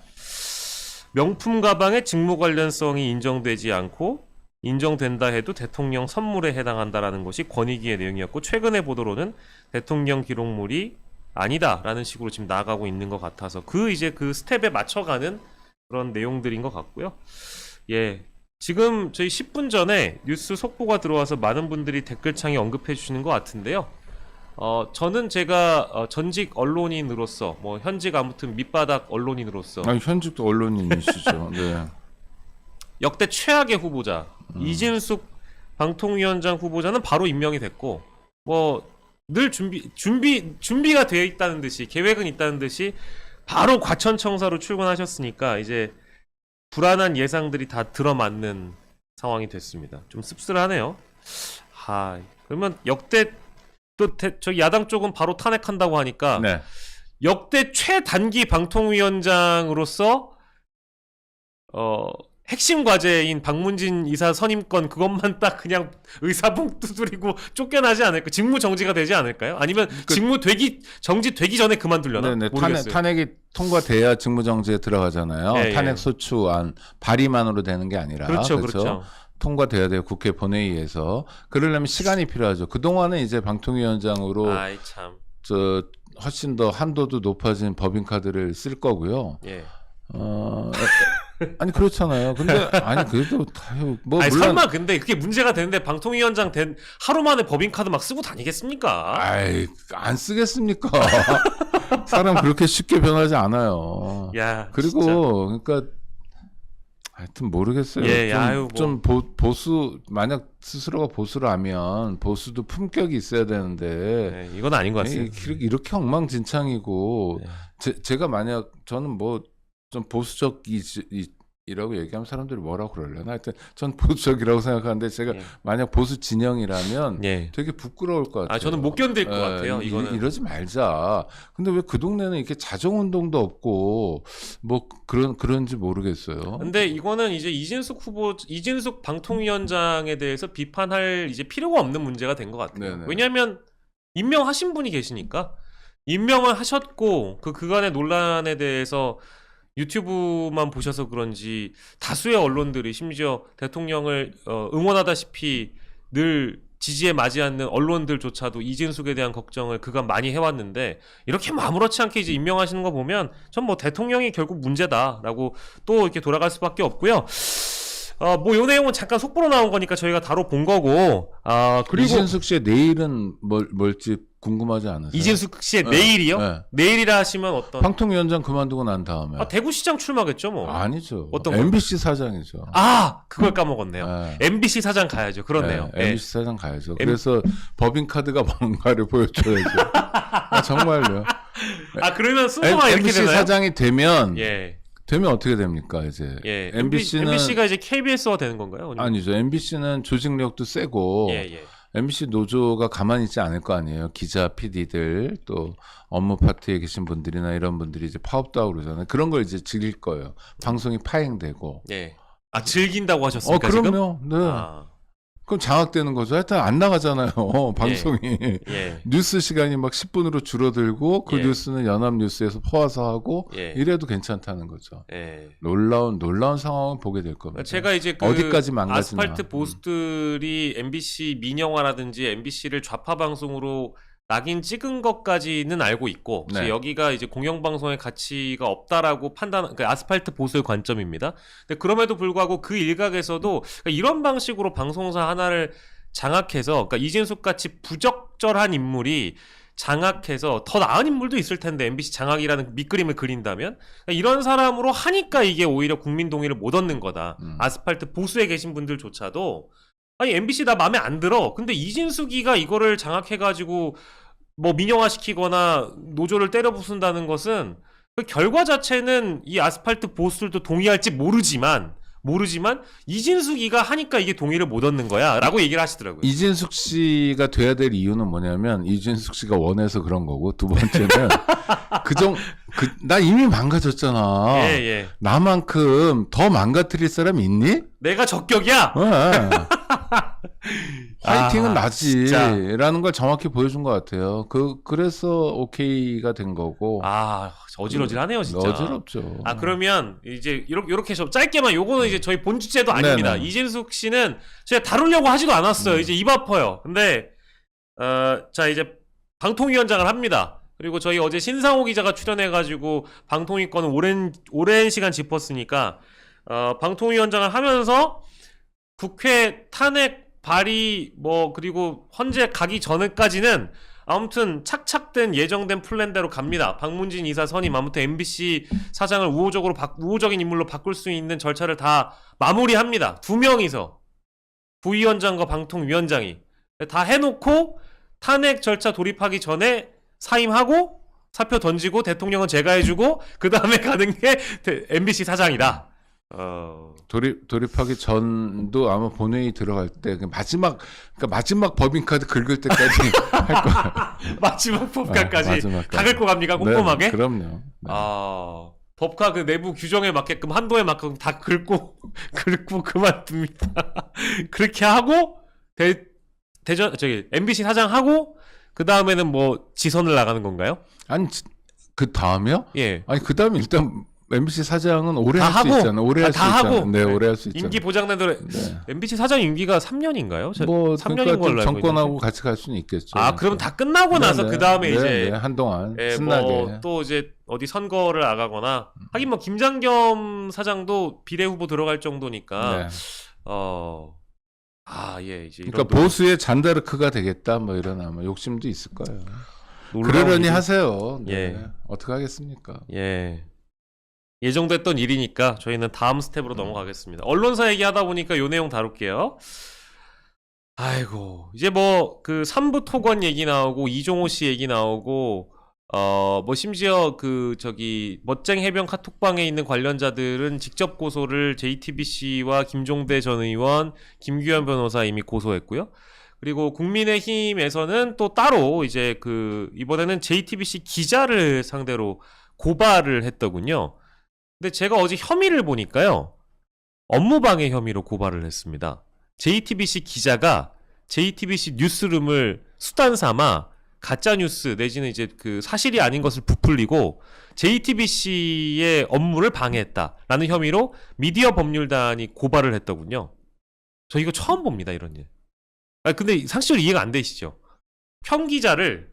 명품 가방의 직무 관련성이 인정되지 않고 인정된다 해도 대통령 선물에 해당한다라는 것이 권익위의 내용이었고 최근의 보도로는 대통령 기록물이 아니다라는 식으로 지금 나아가고 있는 것 같아서 이제 그 스텝에 맞춰가는 그런 내용들인 것 같고요. 예. 지금 저희 10분 전에 뉴스 속보가 들어와서 많은 분들이 댓글창에 언급해 주시는 것 같은데요. 저는 제가 전직 언론인으로서 뭐 현직 아무튼 밑바닥 언론인으로서 아니 현직도 언론인이시죠. 네. 역대 최악의 후보자 이진숙 방통위원장 후보자는 바로 임명이 됐고 뭐 늘 준비가 되어 있다는 듯이 계획은 있다는 듯이 바로 과천청사로 출근하셨으니까 이제 불안한 예상들이 다 들어맞는 상황이 됐습니다. 좀 씁쓸하네요. 그러면 역대 또 저기 야당 쪽은 바로 탄핵한다고 하니까 네. 역대 최단기 방통위원장으로서 핵심 과제인 박문진 이사 선임권 그것만 딱 그냥 의사봉 두드리고 쫓겨나지 않을까? 직무 정지가 되지 않을까요? 아니면 직무 정지되기 전에 그만두려나? 네네. 모르겠어요. 탄핵이 통과돼야 직무정지에 들어가잖아요. 예, 예. 탄핵 소추안 발의만으로 되는 게 아니라 그렇죠. 통과돼야 돼요. 국회 본회의에서. 그러려면 시간이 필요하죠. 그동안은 이제 방통위원장으로 아이 참. 훨씬 더 한도도 높아진 법인카드를 쓸 거고요. 예. 아니 그렇잖아요. 근데 아니 그래도 뭐 아니 물론 설마 근데 그게 문제가 되는데 방통위원장 된 하루 만에 법인카드 막 쓰고 다니겠습니까? 아이 안 쓰겠습니까? 사람 그렇게 쉽게 변하지 않아요. 야, 그리고 진짜. 그러니까 하여튼 모르겠어요. 예, 좀, 아유, 뭐. 좀 보수 만약 스스로가 보수라면 보수도 품격이 있어야 되는데 이건 아닌 것 같습니다. 이렇게 엉망진창이고 네. 제가 만약 저는 뭐 좀 보수적이라고 얘기하면 사람들이 뭐라고 그러려나 하여튼 전 보수적이라고 생각하는데 제가 예. 만약 보수 진영이라면 예. 되게 부끄러울 것 같아요. 저는 못 견딜 것 같아요. 이거는 이러지 말자. 근데 왜 그 동네는 이렇게 자정 운동도 없고 뭐 그런지 모르겠어요. 근데 이거는 이제 이진숙 방통위원장에 대해서 비판할 이제 필요가 없는 문제가 된 것 같아요. 네네. 왜냐하면 임명하신 분이 계시니까 임명을 하셨고 그간의 논란에 대해서 유튜브만 보셔서 그런지 다수의 언론들이 심지어 대통령을 응원하다시피 늘 지지에 맞지 않는 언론들조차도 이진숙에 대한 걱정을 그간 많이 해왔는데 이렇게 아무렇지 않게 이제 임명하시는 거 보면 전 뭐 대통령이 결국 문제다라고 또 이렇게 돌아갈 수밖에 없고요. 뭐 요 내용은 잠깐 속보로 나온 거니까 저희가 다뤄본 거고. 그리고 이진숙 씨의 내일은 뭘지 궁금하지 않으세요? 이진숙 씨의 네. 내일이요? 네. 내일이라 하시면 어떤? 방통위원장 그만두고 난 다음에. 대구시장 출마겠죠, 뭐. 아니죠. 어떤 거? MBC 사장이죠. 그걸 까먹었네요. 네. MBC 사장 가야죠. 그렇네요. 네, 예. MBC 사장 가야죠. 그래서 법인카드가 뭔가를 보여줘야죠. 정말요. 그러면 순서가 이렇게 MBC 되나요? 사장이 되면 예. 되면 어떻게 됩니까 이제? 예. MBC는 MBC가 이제 KBS화 되는 건가요? 아니죠. MBC는 조직력도 세고 예. MBC 노조가 가만히 있지 않을 거 아니에요. 기자, PD들 또 업무 파트에 계신 분들이나 이런 분들이 이제 파업도 하고 그러잖아요. 그런 걸 이제 즐길 거예요. 방송이 파행되고. 예. 즐긴다고 하셨습니까, 지금? 그럼요. 네. 그럼 장악되는 거죠. 하여튼 안 나가잖아요. 방송이. 예. 뉴스 시간이 막 10분으로 줄어들고 그 예. 뉴스는 연합뉴스에서 포화서 하고 예. 이래도 괜찮다는 거죠. 예. 놀라운 상황을 보게 될 겁니다. 제가 이제 어디까지 망가지나. 아스팔트 보스들이 MBC 민영화라든지 MBC를 좌파 방송으로 낙인 찍은 것까지는 알고 있고 네. 여기가 이제 공영방송의 가치가 없다라고 그러니까 아스팔트 보수의 관점입니다. 근데 그럼에도 불구하고 그 일각에서도 그러니까 이런 방식으로 방송사 하나를 장악해서 그러니까 이진숙 같이 부적절한 인물이 장악해서 더 나은 인물도 있을 텐데 MBC 장악이라는 밑그림을 그린다면 그러니까 이런 사람으로 하니까 이게 오히려 국민 동의를 못 얻는 거다. 아스팔트 보수에 계신 분들조차도 MBC 나 마음에 안 들어. 근데 이진숙이가 이거를 장악해가지고 뭐 민영화시키거나 노조를 때려 부순다는 것은 그 결과 자체는 이 아스팔트 보수들도 동의할지 모르지만 이진숙이가 하니까 이게 동의를 못 얻는 거야 라고 얘기를 하시더라고요. 이진숙 씨가 돼야 될 이유는 뭐냐면 이진숙 씨가 원해서 그런 거고 두 번째는 나 이미 망가졌잖아. 예. 나만큼 더 망가뜨릴 사람 있니? 내가 적격이야? 네. 파이팅은 진짜. 나지라는 걸 정확히 보여준 것 같아요. 그래서 오케이가 된 거고. 어질어질하네요 진짜. 어지럽죠. 그러면 이제 이렇게 좀 짧게만 요거는 이제 저희 본 주제도 아닙니다. 네네. 이진숙 씨는 제가 다루려고 하지도 않았어요. 이제 입 아파요. 근데 자 이제 방통위원장을 합니다. 그리고 저희 어제 신상호 기자가 출연해가지고 방통위권은 오랜 시간 짚었으니까 방통위원장을 하면서 국회 탄핵 발의 그리고 헌재 가기 전까지는 아무튼 착착된 예정된 플랜대로 갑니다. 박문진 이사 선임 아무튼 MBC 사장을 우호적인 인물로 바꿀 수 있는 절차를 다 마무리합니다. 두 명이서 부위원장과 방통위원장이 다 해놓고 탄핵 절차 돌입하기 전에 사임하고 사표 던지고 대통령은 제가 해주고 그 다음에 가는 게 MBC 사장이다. 돌입하기 전도 아마 본회의 들어갈 때 마지막 법인카드 긁을 때까지 할 거야. 마지막 법카까지 다 긁고 갑니까 꼼꼼하게? 네, 그럼요. 네. 법카 그 내부 규정에 맞게끔 한도에 맞게끔 다 긁고 그만둡니다. 그렇게 하고 MBC 사장 하고 그 다음에는 뭐 지선을 나가는 건가요? 아니 그 다음에요? 예. 아니 그 다음에 일단 MBC 사장은 오래 다 할 수 하고? 있잖아. 오래 할 수 다 있잖아. 하고? 네, 오래 할 수 있잖아. 임기 보장된대로 네. MBC 사장 임기가 3년인가요? 3년인 그러니까 걸로 알고 정권하고 있는데. 같이 갈 수는 있겠죠. 그럼 다 끝나고 나서 그 다음에 이제 한동안 예, 신나게. 또 이제 어디 선거를 나가거나 하긴 뭐 김장겸 사장도 비례 후보 들어갈 정도니까 네. 예, 이제 그러니까 이런 보수의 잔다르크가 되겠다 뭐 이런 아마 욕심도 있을 거예요. 놀라운 그러려니 일이- 하세요. 네. 예. 어떻게 하겠습니까? 예정됐던 일이니까 저희는 다음 스텝으로 넘어가겠습니다. 언론사 얘기하다 보니까 요 내용 다룰게요. 아이고 이제 뭐 그 3부 토건 얘기 나오고 이종호 씨 얘기 나오고 뭐 심지어 그 멋쟁 해병 카톡방에 있는 관련자들은 직접 고소를 JTBC와 김종대 전 의원, 김규현 변호사 이미 고소했고요. 그리고 국민의힘에서는 또 따로 이제 이번에는 JTBC 기자를 상대로 고발을 했더군요. 근데 제가 어제 혐의를 보니까요. 업무방해 혐의로 고발을 했습니다. JTBC 기자가 JTBC 뉴스룸을 수단 삼아 가짜뉴스 내지는 이제 사실이 아닌 것을 부풀리고 JTBC의 업무를 방해했다라는 혐의로 미디어 법률단이 고발을 했더군요. 저 이거 처음 봅니다, 이런 일. 아 근데 상식적으로 이해가 안 되시죠? 평기자를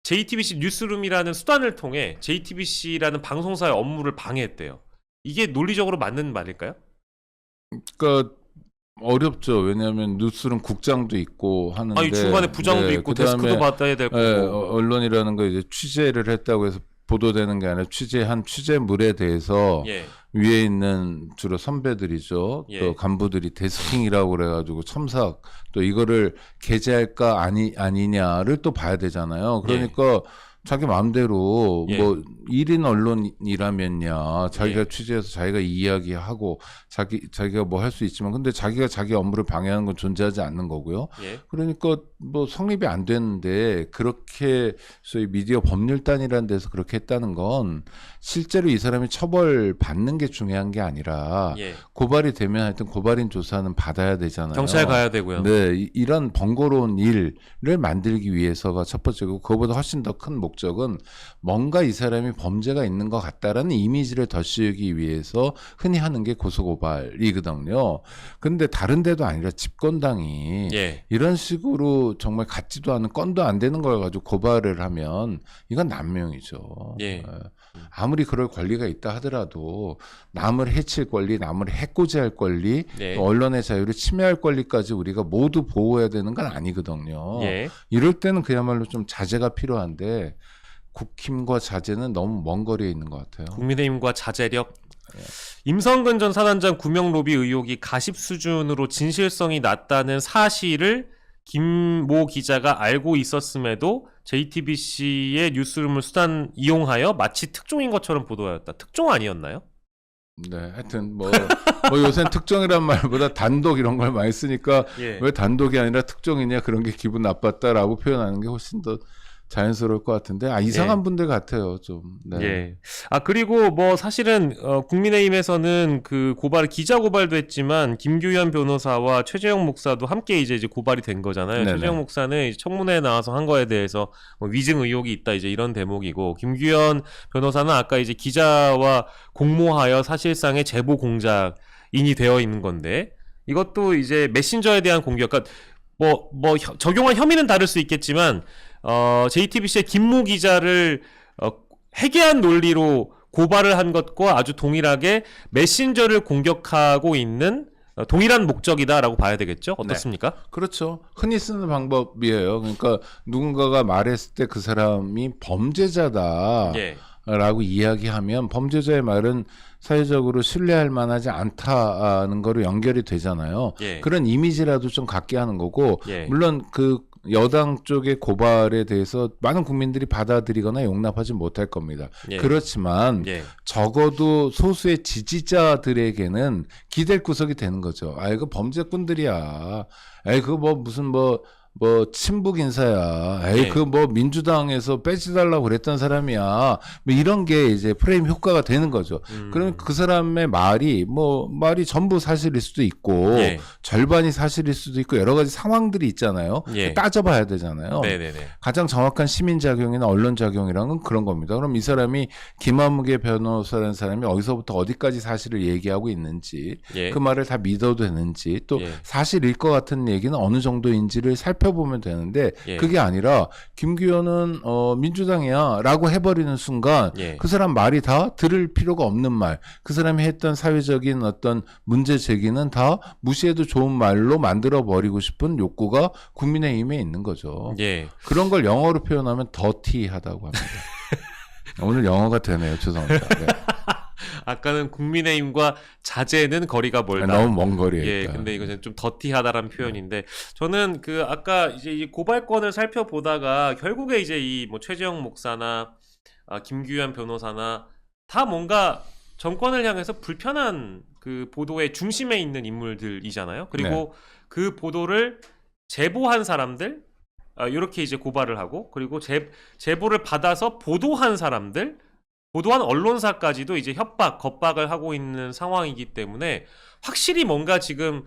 JTBC 뉴스룸이라는 수단을 통해 JTBC라는 방송사의 업무를 방해했대요. 이게 논리적으로 맞는 말일까요? 그러니까 어렵죠. 왜냐하면 뉴스룸 국장도 있고 하는데 아니 중간에 부장도 있고 데스크도 받아야 될 거고. 언론이라는 거 이제 취재를 했다고 해서 보도되는 게 아니라 취재한 취재물에 대해서 예. 위에 있는 주로 선배들이죠. 예. 또 간부들이 데스킹이라고 그래가지고 첨삭 또 이거를 게재할까 아니냐를 또 봐야 되잖아요. 그러니까 자기 마음대로 예. 뭐 1인 언론이라면야 자기가 예. 취재해서 자기가 이야기하고 자기가 뭐 할 수 있지만 근데 자기가 자기 업무를 방해하는 건 존재하지 않는 거고요. 예. 그러니까 뭐 성립이 안 되는데 그렇게 소위 미디어 법률단이라는 데서 그렇게 했다는 건 실제로 이 사람이 처벌받는 게 중요한 게 아니라 예. 고발이 되면 하여튼 고발인 조사는 받아야 되잖아요. 경찰 가야 되고요. 네, 이런 번거로운 일을 만들기 위해서가 첫 번째고 그거보다 훨씬 더 큰 목적은 뭔가 이 사람이 범죄가 있는 것 같다라는 이미지를 더 씌우기 위해서 흔히 하는 게 고소고발이거든요. 근데 다른 데도 아니라 집권당이 예. 이런 식으로 정말 같지도 않은 건도 안 되는 걸 가지고 고발을 하면 이건 남용이죠. 예. 아무리 그럴 권리가 있다 하더라도 남을 해칠 권리, 남을 해코지할 권리, 예. 또 언론의 자유를 침해할 권리까지 우리가 모두 보호해야 되는 건 아니거든요. 예. 이럴 때는 그야말로 좀 자제가 필요한데 국힘과 자제는 너무 먼 거리에 있는 것 같아요. 국민의힘과 자제력. 임성근 전 사단장 구명 로비 의혹이 가십 수준으로 진실성이 낮다는 사실을 김모 기자가 알고 있었음에도 JTBC의 뉴스룸을 수단 이용하여 마치 특종인 것처럼 보도하였다. 특종 아니었나요? 네, 하여튼 뭐 요새는 특종이란 말보다 단독 이런 걸 많이 쓰니까 예. 왜 단독이 아니라 특종이냐 그런 게 기분 나빴다라고 표현하는 게 훨씬 더 자연스러울 것 같은데 이상한 분들 같아요 좀. 네. 예. 그리고 뭐 사실은 국민의힘에서는 그 기자 고발도 했지만 김규현 변호사와 최재형 목사도 함께 이제 고발이 된 거잖아요. 네네. 최재형 목사는 이제 청문회에 나와서 한 거에 대해서 뭐 위증 의혹이 있다 이제 이런 대목이고 김규현 변호사는 아까 이제 기자와 공모하여 사실상의 제보 공작인이 되어 있는 건데 이것도 이제 메신저에 대한 공격. 그러니까 적용한 혐의는 다를 수 있겠지만 JTBC의 김모 기자를 회계한 논리로 고발을 한 것과 아주 동일하게 메신저를 공격하고 있는 동일한 목적이다라고 봐야 되겠죠? 어떻습니까? 네. 그렇죠. 흔히 쓰는 방법이에요. 그러니까 누군가가 말했을 때 그 사람이 범죄자다. 예. 라고 이야기하면 범죄자의 말은 사회적으로 신뢰할 만하지 않다는 거로 연결이 되잖아요. 예. 그런 이미지라도 좀 갖게 하는 거고 예. 물론 그 여당 쪽의 고발에 대해서 많은 국민들이 받아들이거나 용납하지 못할 겁니다. 예. 그렇지만 예. 적어도 소수의 지지자들에게는 기댈 구석이 되는 거죠. 이거 범죄꾼들이야. 그거 무슨 친북 인사야. 예. 민주당에서 빼지달라고 그랬던 사람이야. 이런 게 이제 프레임 효과가 되는 거죠. 그러면 그 사람의 말이 전부 사실일 수도 있고, 예. 절반이 사실일 수도 있고, 여러 가지 상황들이 있잖아요. 예. 따져봐야 되잖아요. 네네네. 가장 정확한 시민작용이나 언론작용이라는 건 그런 겁니다. 그럼 이 사람이 김한무개 변호사라는 사람이 어디서부터 어디까지 사실을 얘기하고 있는지, 예. 그 말을 다 믿어도 되는지, 또 예. 사실일 것 같은 얘기는 어느 정도인지를 살펴보면 되는데 예. 그게 아니라 김규현은 민주당이야 라고 해버리는 순간 예. 그 사람 말이 다 들을 필요가 없는 말, 그 사람이 했던 사회적인 어떤 문제 제기는 다 무시해도 좋은 말로 만들어버리고 싶은 욕구가 국민의힘에 있는 거죠. 예. 그런 걸 영어로 표현하면 더티하다고 합니다. 오늘 영어가 되네요. 죄송합니다. 네. 아까는 국민의힘과 자제는 거리가 멀다. 너무 먼 거리에 예, 있다. 근데 이거 좀 더티하다라는 표현인데 저는 아까 이제 이 고발건을 살펴보다가 결국에 이제 이 최재형 목사나 김규현 변호사나 다 뭔가 정권을 향해서 불편한 그 보도의 중심에 있는 인물들이잖아요. 그리고 네. 그 보도를 제보한 사람들 이렇게 이제 고발을 하고 그리고 제보를 받아서 보도한 사람들 보도한 언론사까지도 이제 협박, 겁박을 하고 있는 상황이기 때문에 확실히 뭔가 지금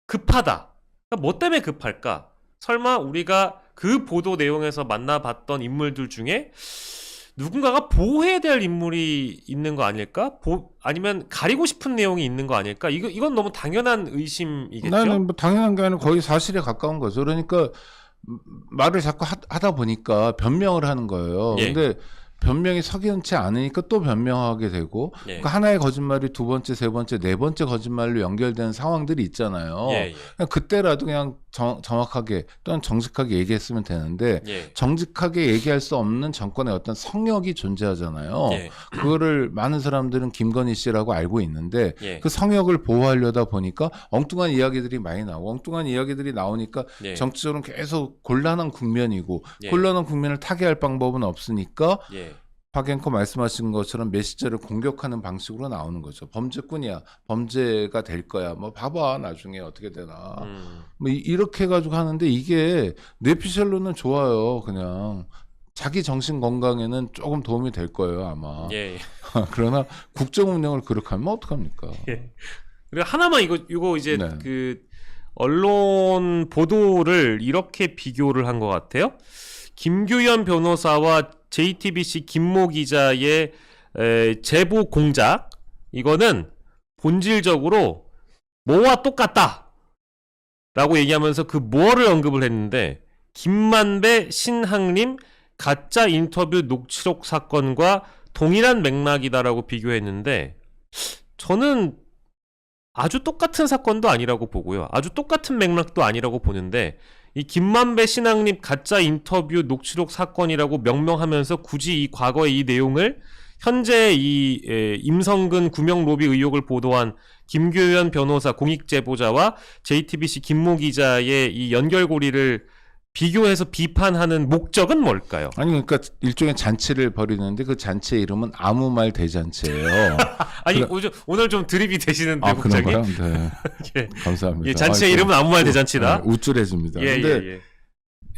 급하다. 그러니까 뭐 때문에 급할까? 설마 우리가 그 보도 내용에서 만나봤던 인물들 중에 누군가가 보호해야 될 인물이 있는 거 아닐까? 아니면 가리고 싶은 내용이 있는 거 아닐까? 이건 너무 당연한 의심이겠죠? 나는 뭐 당연한 게 아니라 거의 사실에 가까운 거죠. 그러니까 말을 자꾸 하다 보니까 변명을 하는 거예요. 예. 근데 변명이 석연치 않으니까 또 변명하게 되고 예. 그러니까 하나의 거짓말이 두 번째, 세 번째, 네 번째 거짓말로 연결되는 상황들이 있잖아요. 예. 그냥 그때라도 그냥 정확하게 또는 정직하게 얘기했으면 되는데 예. 정직하게 얘기할 수 없는 정권의 어떤 성역이 존재하잖아요. 예. 그거를 많은 사람들은 김건희 씨라고 알고 있는데 예. 그 성역을 보호하려다 보니까 엉뚱한 이야기들이 많이 나오고 엉뚱한 이야기들이 나오니까 예. 정치적으로 계속 곤란한 국면이고 예. 곤란한 국면을 타개할 방법은 없으니까 예. 박 앵커 말씀하신 것처럼 메시저를 공격하는 방식으로 나오는 거죠. 범죄꾼이야. 범죄가 될 거야. 뭐 봐봐. 나중에 어떻게 되나. 뭐 이렇게 해가지고 하는데 이게 뇌피셜로는 좋아요. 그냥. 자기 정신 건강에는 조금 도움이 될 거예요. 아마. 예. 그러나 국정 운영을 그렇게 하면 어떡합니까? 예. 그리고 하나만 이거 이제 네. 그 언론 보도를 이렇게 비교를 한 것 같아요. 김규현 변호사와 JTBC 김모 기자의 제보 공작, 이거는 본질적으로 뭐와 똑같다 라고 얘기하면서 그 뭐를 언급을 했는데, 김만배 신학림 가짜 인터뷰 녹취록 사건과 동일한 맥락이다라고 비교했는데, 저는 아주 똑같은 사건도 아니라고 보고요. 아주 똑같은 맥락도 아니라고 보는데, 이 김만배 신학님 가짜 인터뷰 녹취록 사건이라고 명명하면서 굳이 이 과거의 이 내용을 현재 이 임성근 구명 로비 의혹을 보도한 김규현 변호사 공익제보자와 JTBC 김모 기자의 이 연결고리를 비교해서 비판하는 목적은 뭘까요? 아니 그러니까 일종의 잔치를 벌이는데 그 잔치의 이름은 아무 말 대잔치예요. 아니 오늘 좀 드립이 되시는데 아, 국장님. 그런가요? 네. 예. 감사합니다. 예, 잔치의 이름은 아무 말 대잔치다. 네, 우쭐해집니다. 예, 근데 예.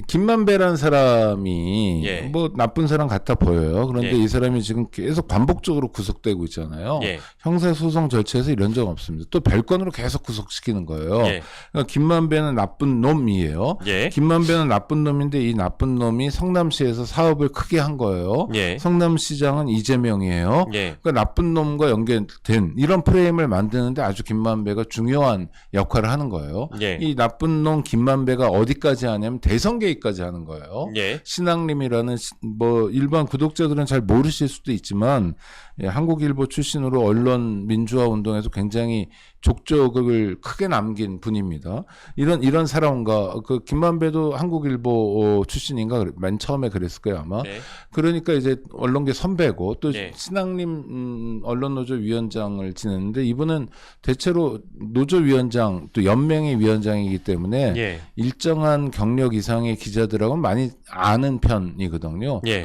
김만배라는 사람이 예. 뭐 나쁜 사람 같아 보여요. 그런데 예. 이 사람이 지금 계속 반복적으로 구속되고 있잖아요. 예. 형사소송 절차에서 이런 적 없습니다. 또 별건으로 계속 구속시키는 거예요. 예. 그러니까 김만배는 나쁜 놈이에요. 예. 김만배는 나쁜 놈인데 이 나쁜 놈이 성남시에서 사업을 크게 한 거예요. 예. 성남시장은 이재명이에요. 예. 그러니까 나쁜 놈과 연결된 이런 프레임을 만드는데 아주 김만배가 중요한 역할을 하는 거예요. 예. 이 나쁜 놈 김만배가 어디까지 하냐면 대선 개입까지 하는 거예요. 예. 신학림이라는 뭐 일반 구독자들은 잘 모르실 수도 있지만 예, 한국일보 출신으로 언론 민주화 운동에서 굉장히 족적을 크게 남긴 분입니다. 이런 사람과 그 김만배도 한국일보 출신인가 맨 처음에 그랬을 거예요 아마. 네. 그러니까 이제 언론계 선배고 또 네. 신학림 언론노조 위원장을 지냈는데 이분은 대체로 노조위원장 또 연맹의 위원장이기 때문에 예. 일정한 경력 이상의 기자들하고는 많이 아는 편이거든요. 예.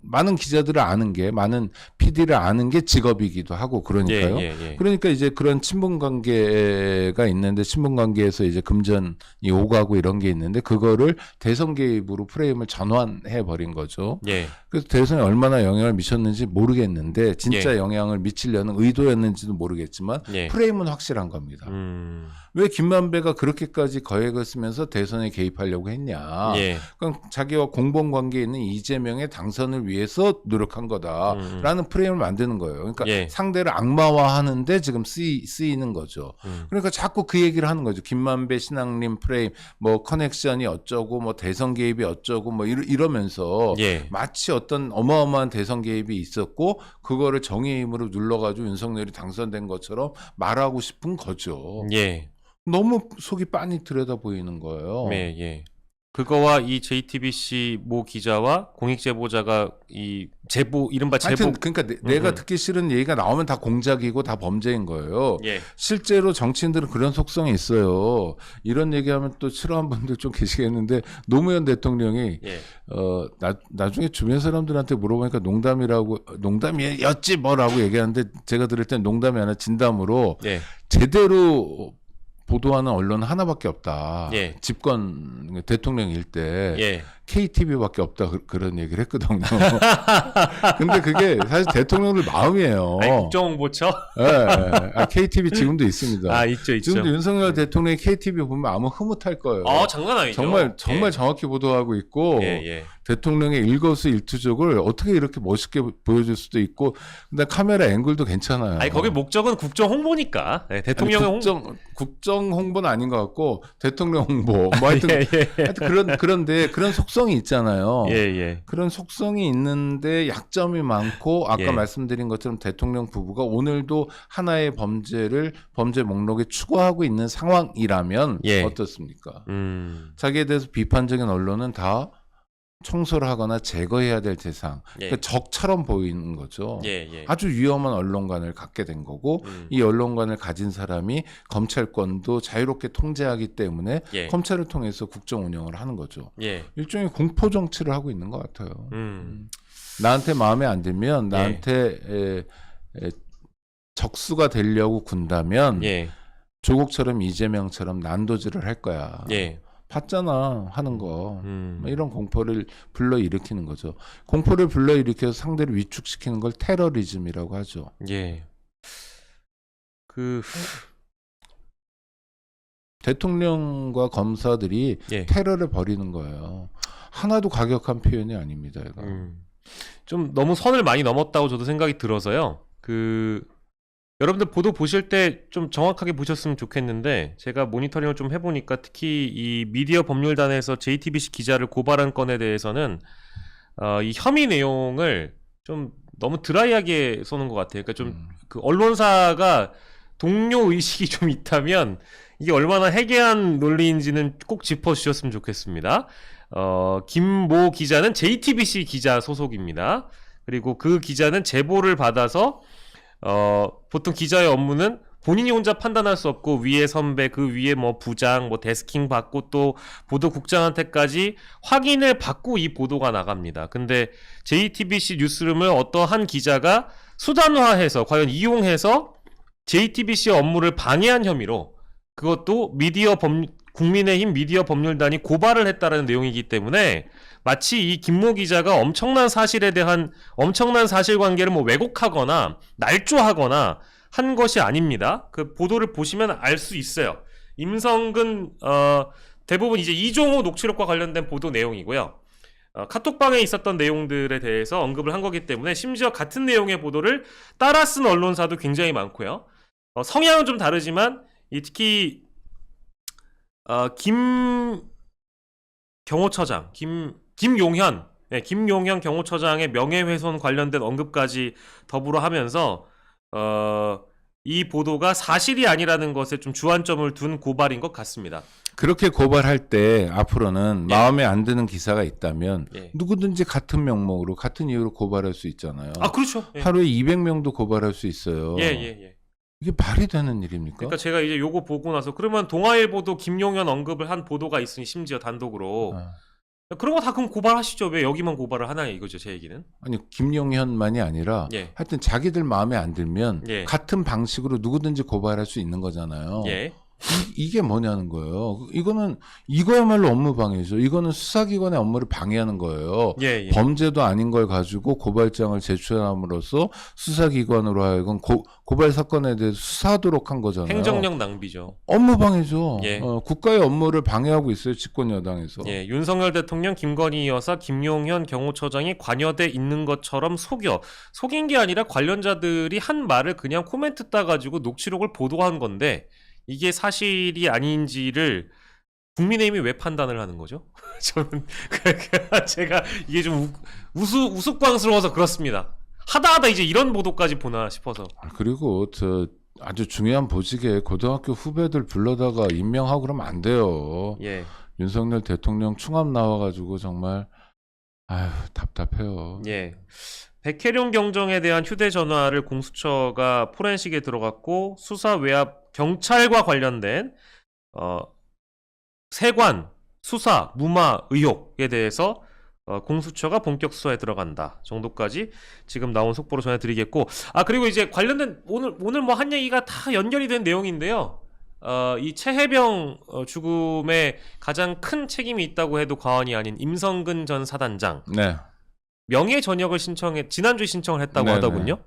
많은 기자들을 아는 게 많은 PD를 아는 게 직업이기도 하고 그러니까요. 예, 예, 예. 그러니까 이제 그런 친분 관계가 있는데 친분 관계에서 이제 금전이 오가고 이런 게 있는데 그거를 대선 개입으로 프레임을 전환해 버린 거죠. 예. 그래서 대선에 얼마나 영향을 미쳤는지 모르겠는데 진짜 예. 영향을 미치려는 의도였는지도 모르겠지만 예. 프레임은 확실한 겁니다. 왜 김만배가 그렇게까지 거액을 쓰면서 대선에 개입하려고 했냐. 예. 그럼 자기와 공범 관계에 있는 이재명의 당선을 위해서 노력한 거다라는 프레임을 만드는 거예요. 그러니까 예. 상대를 악마화하는데 지금 쓰이는 거죠. 그러니까 자꾸 그 얘기를 하는 거죠. 김만배 신학림 프레임, 뭐 커넥션이 어쩌고, 뭐 대선 개입이 어쩌고, 뭐 이러면서 예. 마치 어떤 어마어마한 대선 개입이 있었고 그거를 정의의 힘으로 눌러가지고 윤석열이 당선된 것처럼 말하고 싶은 거죠. 예. 너무 속이 빤히 들여다 보이는 거예요. 네, 예. 그거와 이 JTBC 모 기자와 공익제보자가 이 제보 이른바 제보 하여튼 그러니까 내가 듣기 싫은 얘기가 나오면 다 공작이고 다 범죄인 거예요. 예. 실제로 정치인들은 그런 속성이 있어요. 이런 얘기하면 또 싫어하는 분들 좀 계시겠는데 노무현 대통령이 예. 나중에 주변 사람들한테 물어보니까 농담이었지 뭐라고 얘기하는데 제가 들을 땐 농담이 아니라 진담으로 예. 제대로 보도하는 언론은 하나밖에 없다. 예. 집권 대통령일 때. 예. KTV밖에 없다 그런 얘기를 했거든요. 근데 그게 사실 대통령들 마음이에요. 아니, 국정홍보처? 예, 예. KTV 지금도 있습니다. 아, 있죠. 지금도 윤석열 대통령이 KTV 보면 아마 흐뭇할 거예요. 장난 아니죠. 정말 정확히 보도하고 있고 대통령의 일거수일투족을 어떻게 이렇게 멋있게 보여줄 수도 있고, 근데 카메라 앵글도 괜찮아요. 아니, 거기 목적은 국정 홍보니까. 대통령의 국정 홍보는 아닌 것 같고 대통령 홍보. 뭐 하여튼, 하여튼 그런데 그런 속성이 있잖아요. 그런 속성이 있는데 약점이 많고 아까 말씀드린 것처럼 대통령 부부가 오늘도 하나의 범죄 목록에 추가하고 있는 상황이라면 어떻습니까? 자기에 대해서 비판적인 언론은 다 청소를 하거나 제거해야 될 대상, 그러니까 적처럼 보이는 거죠. 아주 위험한 언론관을 갖게 된 거고, 이 언론관을 가진 사람이 검찰권도 자유롭게 통제하기 때문에 검찰을 통해서 국정 운영을 하는 거죠. 일종의 공포 정치를 하고 있는 것 같아요. 나한테 마음에 안 들면 나한테 적수가 되려고 군다면 조국처럼 이재명처럼 난도질을 할 거야. 봤잖아 하는 거. 이런 공포를 불러일으키는 거죠. 공포를 불러일으켜서 상대를 위축시키는 걸 테러리즘이라고 하죠. 대통령과 검사들이 테러를 벌이는 거예요. 하나도 과격한 표현이 아닙니다. 좀 너무 선을 많이 넘었다고 저도 생각이 들어서요. 여러분들 보도 보실 때 좀 정확하게 보셨으면 좋겠는데, 제가 모니터링을 좀 해보니까 특히 이 미디어 법률단에서 JTBC 기자를 고발한 건에 대해서는 이 혐의 내용을 좀 너무 드라이하게 쏘는 것 같아요. 그러니까 좀 그 언론사가 동료 의식이 좀 있다면 이게 얼마나 해괴한 논리인지는 꼭 짚어주셨으면 좋겠습니다. 김모 기자는 JTBC 기자 소속입니다. 그리고 그 기자는 제보를 받아서 보통 기자의 업무는 본인이 혼자 판단할 수 없고 위에 선배, 그 위에 뭐 부장, 뭐 데스킹 받고 또 보도국장한테까지 확인을 받고 이 보도가 나갑니다. 근데 JTBC 뉴스룸을 어떠한 기자가 수단화해서, 과연 이용해서 JTBC 업무를 방해한 혐의로, 그것도 국민의힘 미디어 법률단이 고발을 했다라는 내용이기 때문에 마치 이 김모 기자가 엄청난 사실에 대한 엄청난 사실관계를 뭐 왜곡하거나 날조하거나 한 것이 아닙니다. 그 보도를 보시면 알 수 있어요. 임성근 대부분 이제 이종호 녹취록과 관련된 보도 내용이고요. 카톡방에 있었던 내용들에 대해서 언급을 한 거기 때문에 심지어 같은 내용의 보도를 따라 쓴 언론사도 굉장히 많고요. 성향은 좀 다르지만 특히 경호처장 김용현 경호처장의 명예훼손 관련된 언급까지 더불어 하면서 이 보도가 사실이 아니라는 것에 좀 주안점을 둔 고발인 것 같습니다. 그렇게 고발할 때 앞으로는 마음에 안 드는 기사가 있다면 누구든지 같은 명목으로 같은 이유로 고발할 수 있잖아요. 그렇죠. 하루에 200명도 고발할 수 있어요. 이게 말이 되는 일입니까? 그러니까 제가 이제 요거 보고 나서, 그러면 동아일보도 김용현 언급을 한 보도가 있으니 심지어 단독으로 그런 거 다 그럼 고발하시죠. 왜 여기만 고발을 하나, 이거죠, 제 얘기는. 아니, 김용현만이 아니라 하여튼 자기들 마음에 안 들면 같은 방식으로 누구든지 고발할 수 있는 거잖아요. 이게 뭐냐는 거예요. 이거야말로 업무 방해죠. 이거는 수사기관의 업무를 방해하는 거예요. 범죄도 아닌 걸 가지고 고발장을 제출함으로써 수사기관으로 하여금 고발 사건에 대해서 수사하도록 한 거잖아요. 행정력 낭비죠. 업무 방해죠. 국가의 업무를 방해하고 있어요, 집권 여당에서. 윤석열 대통령, 김건희 여사, 김용현 경호처장이 관여돼 있는 것처럼 속인 게 아니라 관련자들이 한 말을 그냥 코멘트 따가지고 녹취록을 보도한 건데, 이게 사실이 아닌지를 국민의힘이 왜 판단을 하는 거죠? 저는 제가 이게 좀 우스꽝스러워서 그렇습니다. 하다 이제 이런 보도까지 보나 싶어서. 그리고 아주 중요한 보직에 고등학교 후배들 불러다가 임명하고 그러면 안 돼요. 윤석열 대통령 충암 나와가지고 정말 답답해요. 백혜룡 경정에 대한 휴대전화를 공수처가 포렌식에 들어갔고, 수사 외압 경찰과 관련된 세관, 수사, 무마 의혹에 대해서 공수처가 본격 수사에 들어간다 정도까지 지금 나온 속보로 전해드리겠고, 그리고 이제 관련된 오늘 뭐 한 얘기가 다 연결이 된 내용인데요. 이 최혜병 죽음에 가장 큰 책임이 있다고 해도 과언이 아닌 임성근 전 사단장 네. 명예 전역을 지난주에 신청을 했다고 네네. 하더군요.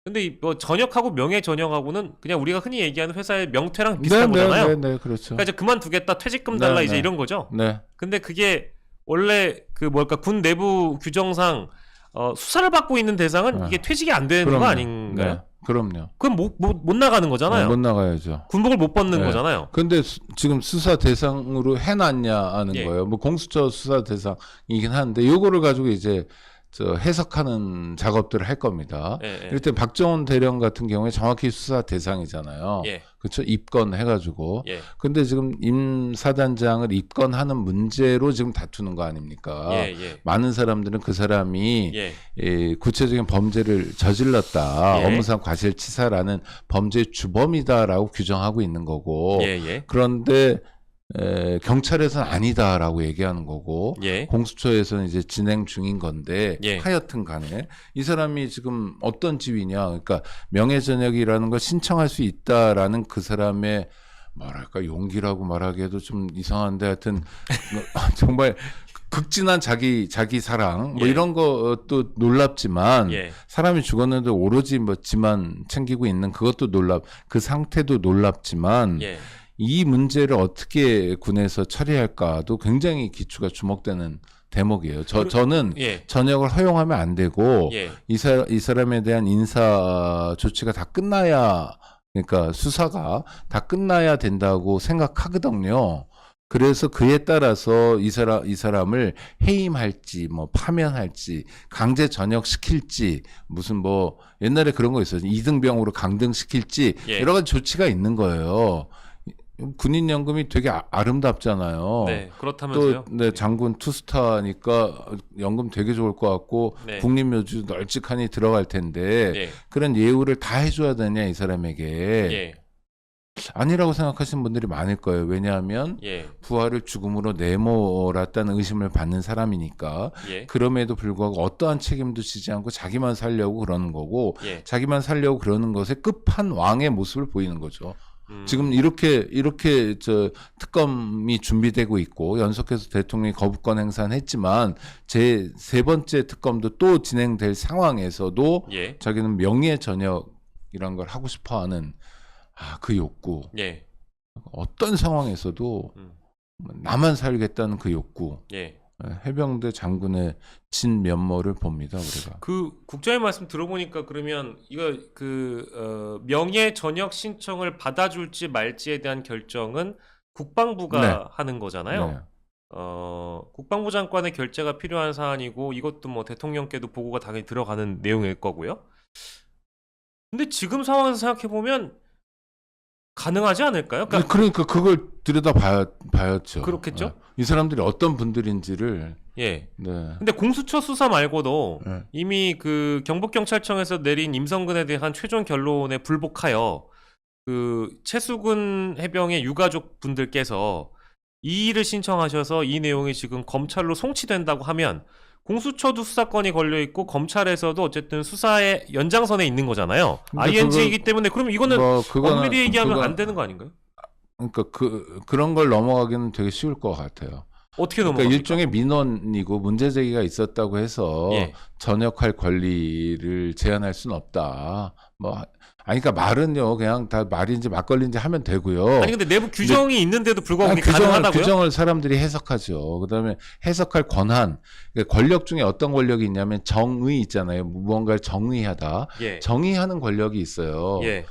근데 뭐 전역하고 명예 전역하고는 그냥 우리가 흔히 얘기하는 회사의 명퇴랑 비슷한 거잖아요. 네, 그렇죠. 그러니까 이제 그만두겠다, 퇴직금 달라 네, 이제 네. 이런 거죠. 네. 근데 그게 원래 군 내부 규정상 수사를 받고 있는 대상은 네. 이게 퇴직이 안 되는 그럼요. 거 아닌가요? 네. 그럼요. 그럼 못 나가는 거잖아요. 못 나가야죠. 군복을 못 벗는 네. 거잖아요. 근데 지금 수사 대상으로 해놨냐 하는 예. 거예요. 뭐 공수처 수사 대상이긴 한데 요거를 가지고 이제 해석하는 작업들을 할 겁니다. 예, 예. 이럴 때 박정훈 대령 같은 경우에 정확히 수사 대상이잖아요. 예. 그렇죠? 입건해가지고. 예. 근데 지금 임 사단장을 입건하는 문제로 지금 다투는 거 아닙니까? 예, 예. 많은 사람들은 그 사람이 예. 구체적인 범죄를 저질렀다. 예. 업무상 과실치사라는 범죄 주범이다라고 규정하고 있는 거고. 예, 예. 그런데 경찰에서는 아니다라고 얘기하는 거고 예. 공수처에서는 이제 진행 중인 건데 예. 하여튼 간에 이 사람이 지금 어떤 지위냐 그러니까 명예전역이라는 걸 신청할 수 있다라는 그 사람의 뭐랄까 용기라고 말하기에도 좀 이상한데 하여튼 정말 극진한 자기 사랑 뭐 예. 이런 것도 놀랍지만 예. 사람이 죽었는데 오로지 뭐 지만 챙기고 있는 그것도 그 상태도 놀랍지만 예. 이 문제를 어떻게 군에서 처리할까도 굉장히 기초가 주목되는 대목이에요. 저는 예. 전역을 허용하면 안 되고 예. 이 사람에 대한 인사 조치가 다 끝나야 그러니까 수사가 다 끝나야 된다고 생각하거든요. 그래서 그에 따라서 이 사람을 해임할지 뭐 파면할지 강제 전역시킬지 무슨 뭐 옛날에 그런 거 있어요. 이등병으로 강등시킬지 예. 여러 가지 조치가 있는 거예요. 군인연금이 되게 아름답잖아요. 네, 그렇다면서요? 또, 네, 장군 투스타니까 연금 되게 좋을 것 같고, 네. 국립묘지 널찍하니 들어갈 텐데, 예. 그런 예우를 다 해줘야 되냐, 이 사람에게. 예. 아니라고 생각하시는 분들이 많을 거예요. 왜냐하면, 예. 부하를 죽음으로 내몰았다는 의심을 받는 사람이니까, 예. 그럼에도 불구하고 어떠한 책임도 지지 않고 자기만 살려고 그러는 거고, 예. 자기만 살려고 그러는 것의 끝판왕의 모습을 보이는 거죠. 지금 이렇게 특검이 준비되고 있고 연속해서 대통령이 거부권 행사는 했지만 제 세 번째 특검도 또 진행될 상황에서도 예. 자기는 명예 전역이란 걸 하고 싶어하는 그 욕구. 예. 어떤 상황에서도 나만 살겠다는 그 욕구. 예. 해병대 장군의 진 면모를 봅니다, 우리가. 그 국장님 말씀 들어보니까 그러면 이거 명예 전역 신청을 받아줄지 말지에 대한 결정은 국방부가 네. 하는 거잖아요. 네. 국방부 장관의 결재가 필요한 사안이고 이것도 뭐 대통령께도 보고가 당연히 들어가는 내용일 거고요. 근데 지금 상황에서 생각해 보면 가능하지 않을까요? 그러니까 그걸 들여다 봐야죠. 그렇겠죠? 이 사람들이 어떤 분들인지를. 예. 네. 근데 공수처 수사 말고도 네. 이미 그 경북경찰청에서 내린 임성근에 대한 최종 결론에 불복하여 그 최수근 해병의 유가족 분들께서 이의를 신청하셔서 이 내용이 지금 검찰로 송치된다고 하면 공수처도 수사권이 걸려 있고 검찰에서도 어쨌든 수사의 연장선에 있는 거잖아요. 근데 ING이기 때문에 그럼 이거는 엄밀히 얘기하면 안 되는 거 아닌가요? 그러니까 그런 걸 넘어가기는 되게 쉬울 것 같아요. 어떻게 그러니까 넘어갑니까? 일종의 민원이고 문제 제기가 있었다고 해서 예. 전역할 권리를 제한할 수는 없다. 그러니까 말은요 그냥 다 말인지 막걸리인지 하면 되고요. 아니 근데 내부 규정이 있는데도 불구하고 그게 가능하다고요? 규정을 사람들이 해석하죠. 그다음에 해석할 권한, 그러니까 권력 중에 어떤 권력이 있냐면 정의 있잖아요. 무언가를 정의하다. 예. 정의하는 권력이 있어요. 예.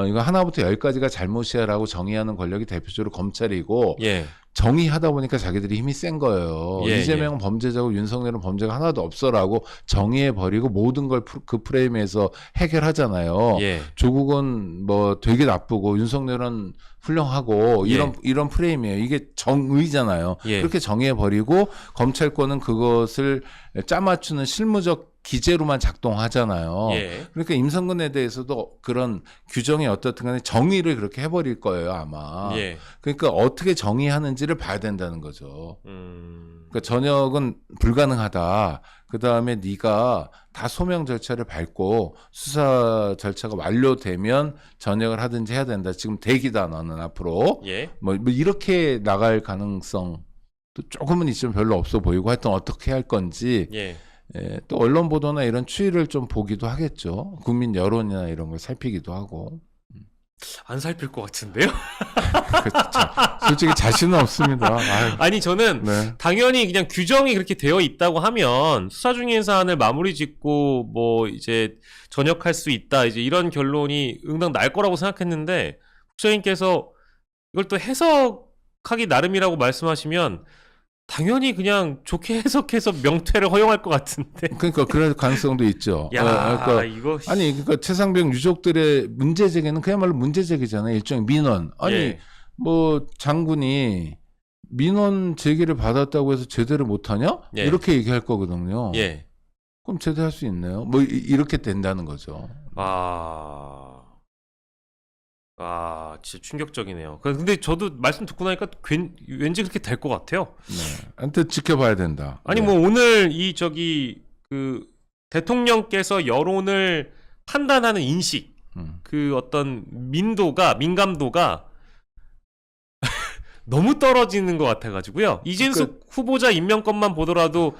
이거 하나부터 10까지가 잘못이야라고 정의하는 권력이 대표적으로 검찰이고 예. 정의하다 보니까 자기들이 힘이 센 거예요. 예, 이재명은 범죄자고 윤석열은 범죄가 하나도 없어라고 정의해버리고 모든 걸 그 프레임에서 해결하잖아요. 예. 조국은 뭐 되게 나쁘고 윤석열은 훌륭하고 이런 프레임이에요. 이게 정의잖아요. 예. 그렇게 정의해버리고 검찰권은 그것을 짜맞추는 실무적 기재로만 작동하잖아요. 예. 그러니까 임성근에 대해서도 그런 규정이 어떻든 간에 정의를 그렇게 해버릴 거예요, 아마. 예. 그러니까 어떻게 정의하는지를 봐야 된다는 거죠. 그러니까 전역은 불가능하다. 그 다음에 네가 다 소명 절차를 밟고 수사 절차가 완료되면 전역을 하든지 해야 된다. 지금 대기다 너는 앞으로. 예. 뭐 이렇게 나갈 가능성 또 조금은 있지만 별로 없어 보이고 하여튼 어떻게 할 건지 예. 또 언론 보도나 이런 추이를 좀 보기도 하겠죠. 국민 여론이나 이런 걸 살피기도 하고. 안 살필 것 같은데요? 솔직히 자신은 없습니다. 아니 저는 네. 당연히 그냥 규정이 그렇게 되어 있다고 하면 수사 중인 사안을 마무리 짓고 뭐 이제 전역할 수 있다 이제 이런 결론이 응당 날 거라고 생각했는데 국장님께서 이걸 또 해석하기 나름이라고 말씀하시면 당연히 그냥 좋게 해석해서 명퇴를 허용할 것 같은데. 그러니까 그럴 가능성도 있죠. 야, 그러니까 이거 아니 그러니까 최상병 유족들의 문제 제기는 그야말로 문제 제기잖아요. 일종의 민원. 아니 예. 뭐 장군이 민원 제기를 받았다고 해서 제대를 못하냐? 예. 이렇게 얘기할 거거든요. 예. 그럼 제대할 수 있나요? 뭐 이렇게 된다는 거죠. 진짜 충격적이네요. 근데 저도 말씀 듣고 나니까 왠지 그렇게 될 것 같아요. 네. 아무튼 지켜봐야 된다. 아니 네. 뭐 오늘 그 대통령께서 여론을 판단하는 인식, 그 어떤 민감도가 너무 떨어지는 것 같아가지고요. 이진숙 후보자 임명권만 보더라도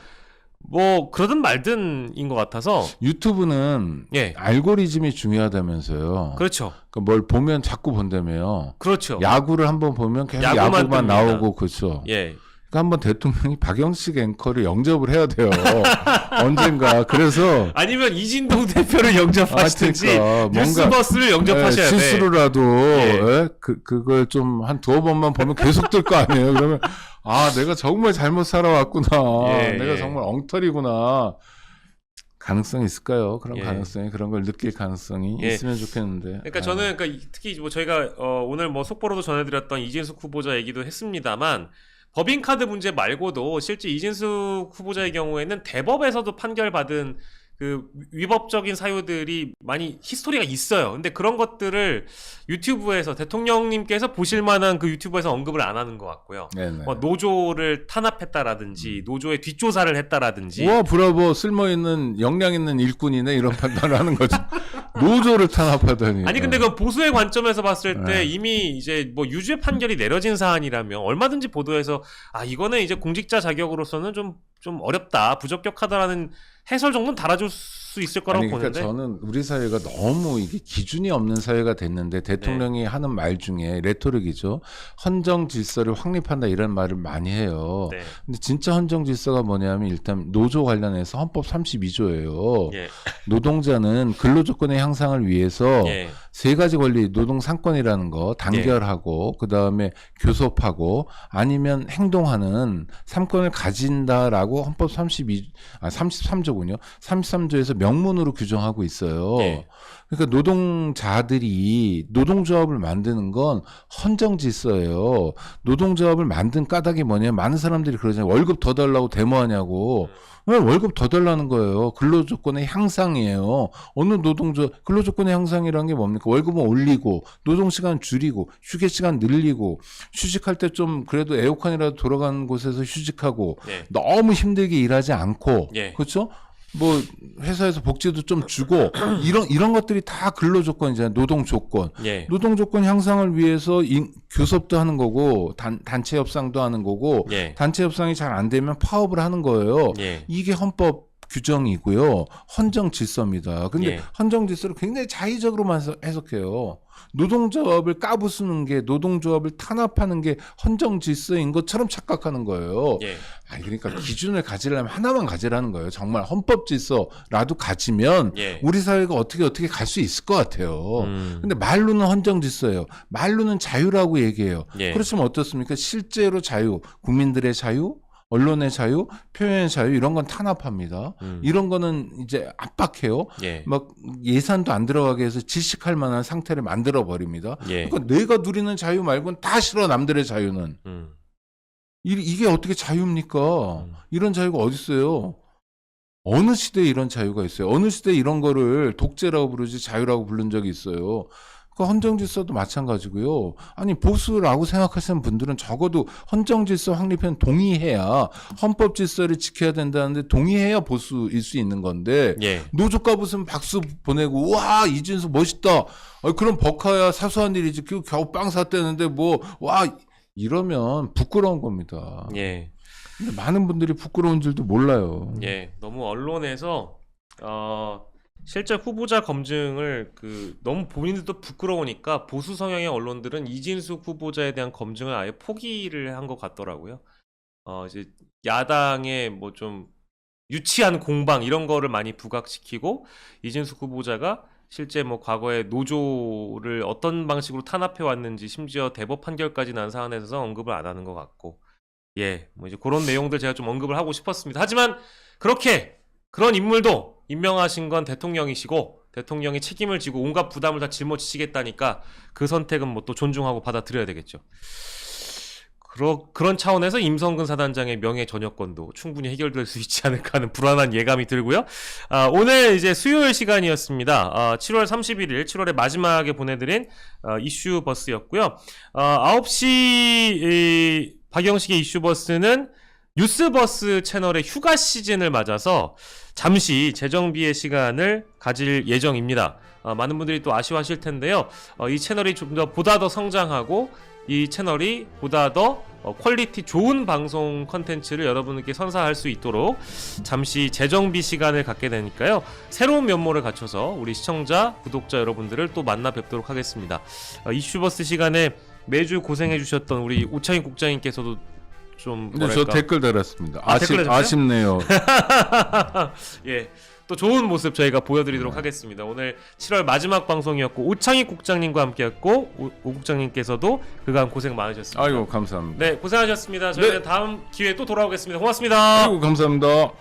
뭐 그러든 말든인 것 같아서 유튜브는 예. 알고리즘이 중요하다면서요. 그렇죠. 그러니까 뭘 보면 자꾸 본다며요. 그렇죠. 야구를 한번 보면 계속 야구만 야구만 뜹니다. 나오고 그렇죠. 예. 그러니까 한번 대통령이 박영식 앵커를 영접을 해야 돼요. 언젠가. 그래서 아니면 이진동 대표를 영접하시든지 그러니까 뉴스버스를 영접하셔야 돼. 실수로라도 예. 그걸 좀 한 두어 번만 보면 계속 뜰 거 아니에요. 그러면 내가 정말 잘못 살아왔구나. 예, 내가 예. 정말 엉터리구나. 가능성이 있을까요? 그런 예. 가능성이 그런 걸 느낄 가능성이 예. 있으면 좋겠는데. 그러니까 저는 특히 뭐 저희가 오늘 뭐 속보로도 전해드렸던 이진숙 후보자 얘기도 했습니다만 법인카드 문제 말고도 실제 이진숙 후보자의 경우에는 대법에서도 판결받은 그 위법적인 사유들이 많이 히스토리가 있어요. 근데 그런 것들을 유튜브에서 대통령님께서 보실 만한 그 유튜브에서 언급을 안 하는 것 같고요. 네네. 뭐 노조를 탄압했다라든지 노조의 뒷조사를 했다라든지 우와 브라보 쓸모있는 역량 있는 일꾼이네 이런 판단을 하는 거죠. 노조를 탄압하다니. 아니 근데 그 보수의 관점에서 봤을 때 네. 이미 이제 뭐 유죄 판결이 내려진 사안이라면 얼마든지 보도해서 이거는 이제 공직자 자격으로서는 좀 어렵다 부적격하다라는 해설 정도는 달아줄 수 있을 거라고 그러니까 보는데 저는 우리 사회가 너무 이게 기준이 없는 사회가 됐는데 대통령이 하는 말 중에 레토릭이죠. 헌정 질서를 확립한다 이런 말을 많이 해요. 네. 근데 진짜 헌정 질서가 뭐냐면 일단 노조 관련해서 헌법 32조예요. 예. 노동자는 근로조건의 향상을 위해서 예. 세 가지 권리 노동 상권이라는 거 단결하고 그다음에 교섭하고 아니면 행동하는 3권을 가진다라고 헌법 33조군요. 33조에서 명문으로 규정하고 있어요. 예. 그러니까 노동자들이 노동조합을 만드는 건 헌정 질서예요. 노동조합을 만든 까닭이 뭐냐면 많은 사람들이 그러잖아요. 월급 더 달라고 데모하냐고. 왜 월급 더 달라는 거예요. 근로조건의 향상이에요. 어느 근로조건의 향상이라는 게 뭡니까? 월급은 올리고 노동시간 줄이고 휴게시간 늘리고 휴직할 때 좀 그래도 에어컨이라도 돌아가는 곳에서 휴직하고 예. 너무 힘들게 일하지 않고 예. 그렇죠? 뭐 회사에서 복지도 좀 주고 이런 것들이 다 근로조건이잖아요. 노동조건. 예. 노동조건 향상을 위해서 교섭도 하는 거고 단체 협상도 하는 거고 예. 단체 협상이 잘 안 되면 파업을 하는 거예요. 예. 이게 헌법 규정이고요. 헌정 질서입니다. 근데 예. 헌정 질서를 굉장히 자의적으로만 해석해요. 노동조합을 까부수는 게 노동조합을 탄압하는 게 헌정 질서인 것처럼 착각하는 거예요. 예. 그러니까 기준을 가지려면 하나만 가지라는 거예요. 정말 헌법 질서라도 가지면 예. 우리 사회가 어떻게 갈 수 있을 것 같아요. 근데 말로는 헌정 질서예요. 말로는 자유라고 얘기해요. 예. 그렇지만 어떻습니까? 실제로 자유, 국민들의 자유, 언론의 자유, 표현의 자유 이런 건 탄압합니다. 이런 거는 이제 압박해요. 예. 막 예산도 안 들어가게 해서 질식할 만한 상태를 만들어 버립니다. 예. 그러니까 내가 누리는 자유 말고는 다 싫어 남들의 자유는. 이게 어떻게 자유입니까? 이런 자유가 어디 있어요? 어느 시대에 이런 자유가 있어요? 어느 시대에 이런 거를 독재라고 부르지 자유라고 부른 적이 있어요? 그 헌정질서도 마찬가지고요. 아니 보수라고 생각하시는 분들은 적어도 헌정질서 확립에는 동의해야 헌법질서를 지켜야 된다는데 동의해야 보수일 수 있는 건데 예. 노조가 무슨 박수 보내고 와 이진수 멋있다. 그럼 버카야 사소한 일이지. 그 겨우 빵 샀대는데 뭐 와 이러면 부끄러운 겁니다. 예. 근데 많은 분들이 부끄러운 줄도 몰라요. 예. 너무 언론에서 실제 후보자 검증을 너무 본인들도 부끄러우니까 보수 성향의 언론들은 이진숙 후보자에 대한 검증을 아예 포기를 한 것 같더라고요. 이제 야당의 뭐 좀 유치한 공방 이런 거를 많이 부각시키고 이진숙 후보자가 실제 뭐 과거에 노조를 어떤 방식으로 탄압해 왔는지 심지어 대법 판결까지 난 사안에 있어서 언급을 안 하는 것 같고 예, 뭐 이제 그런 내용들 제가 좀 언급을 하고 싶었습니다. 하지만 그렇게 그런 인물도 임명하신 건 대통령이시고 대통령이 책임을 지고 온갖 부담을 다 짊어지시겠다니까 그 선택은 뭐 또 존중하고 받아들여야 되겠죠. 그런 차원에서 임성근 사단장의 명예 전역권도 충분히 해결될 수 있지 않을까 하는 불안한 예감이 들고요. 오늘 이제 수요일 시간이었습니다. 7월 31일, 7월의 마지막에 보내드린 이슈 버스였고요. 9시 박영식의 이슈 버스는 뉴스버스 채널의 휴가 시즌을 맞아서 잠시 재정비의 시간을 가질 예정입니다. 많은 분들이 또 아쉬워하실 텐데요. 이 채널이 좀 더 보다 더 성장하고 이 채널이 보다 더 퀄리티 좋은 방송 컨텐츠를 여러분께 선사할 수 있도록 잠시 재정비 시간을 갖게 되니까요. 새로운 면모를 갖춰서 우리 시청자, 구독자 여러분들을 또 만나 뵙도록 하겠습니다. 이슈버스 시간에 매주 고생해 주셨던 우리 우창희 국장님께서도 좀 근데 뭐랄까 저 댓글 달았습니다. 댓글 달았어요? 아쉽네요. 예, 또 좋은 모습 저희가 보여드리도록 하겠습니다. 오늘 7월 마지막 방송이었고 우창희 국장님과 함께했고 오 국장님께서도 그간 고생 많으셨습니다. 아이고 감사합니다. 네, 고생하셨습니다. 저희는 네. 다음 기회에 또 돌아오겠습니다. 고맙습니다. 아이고 감사합니다.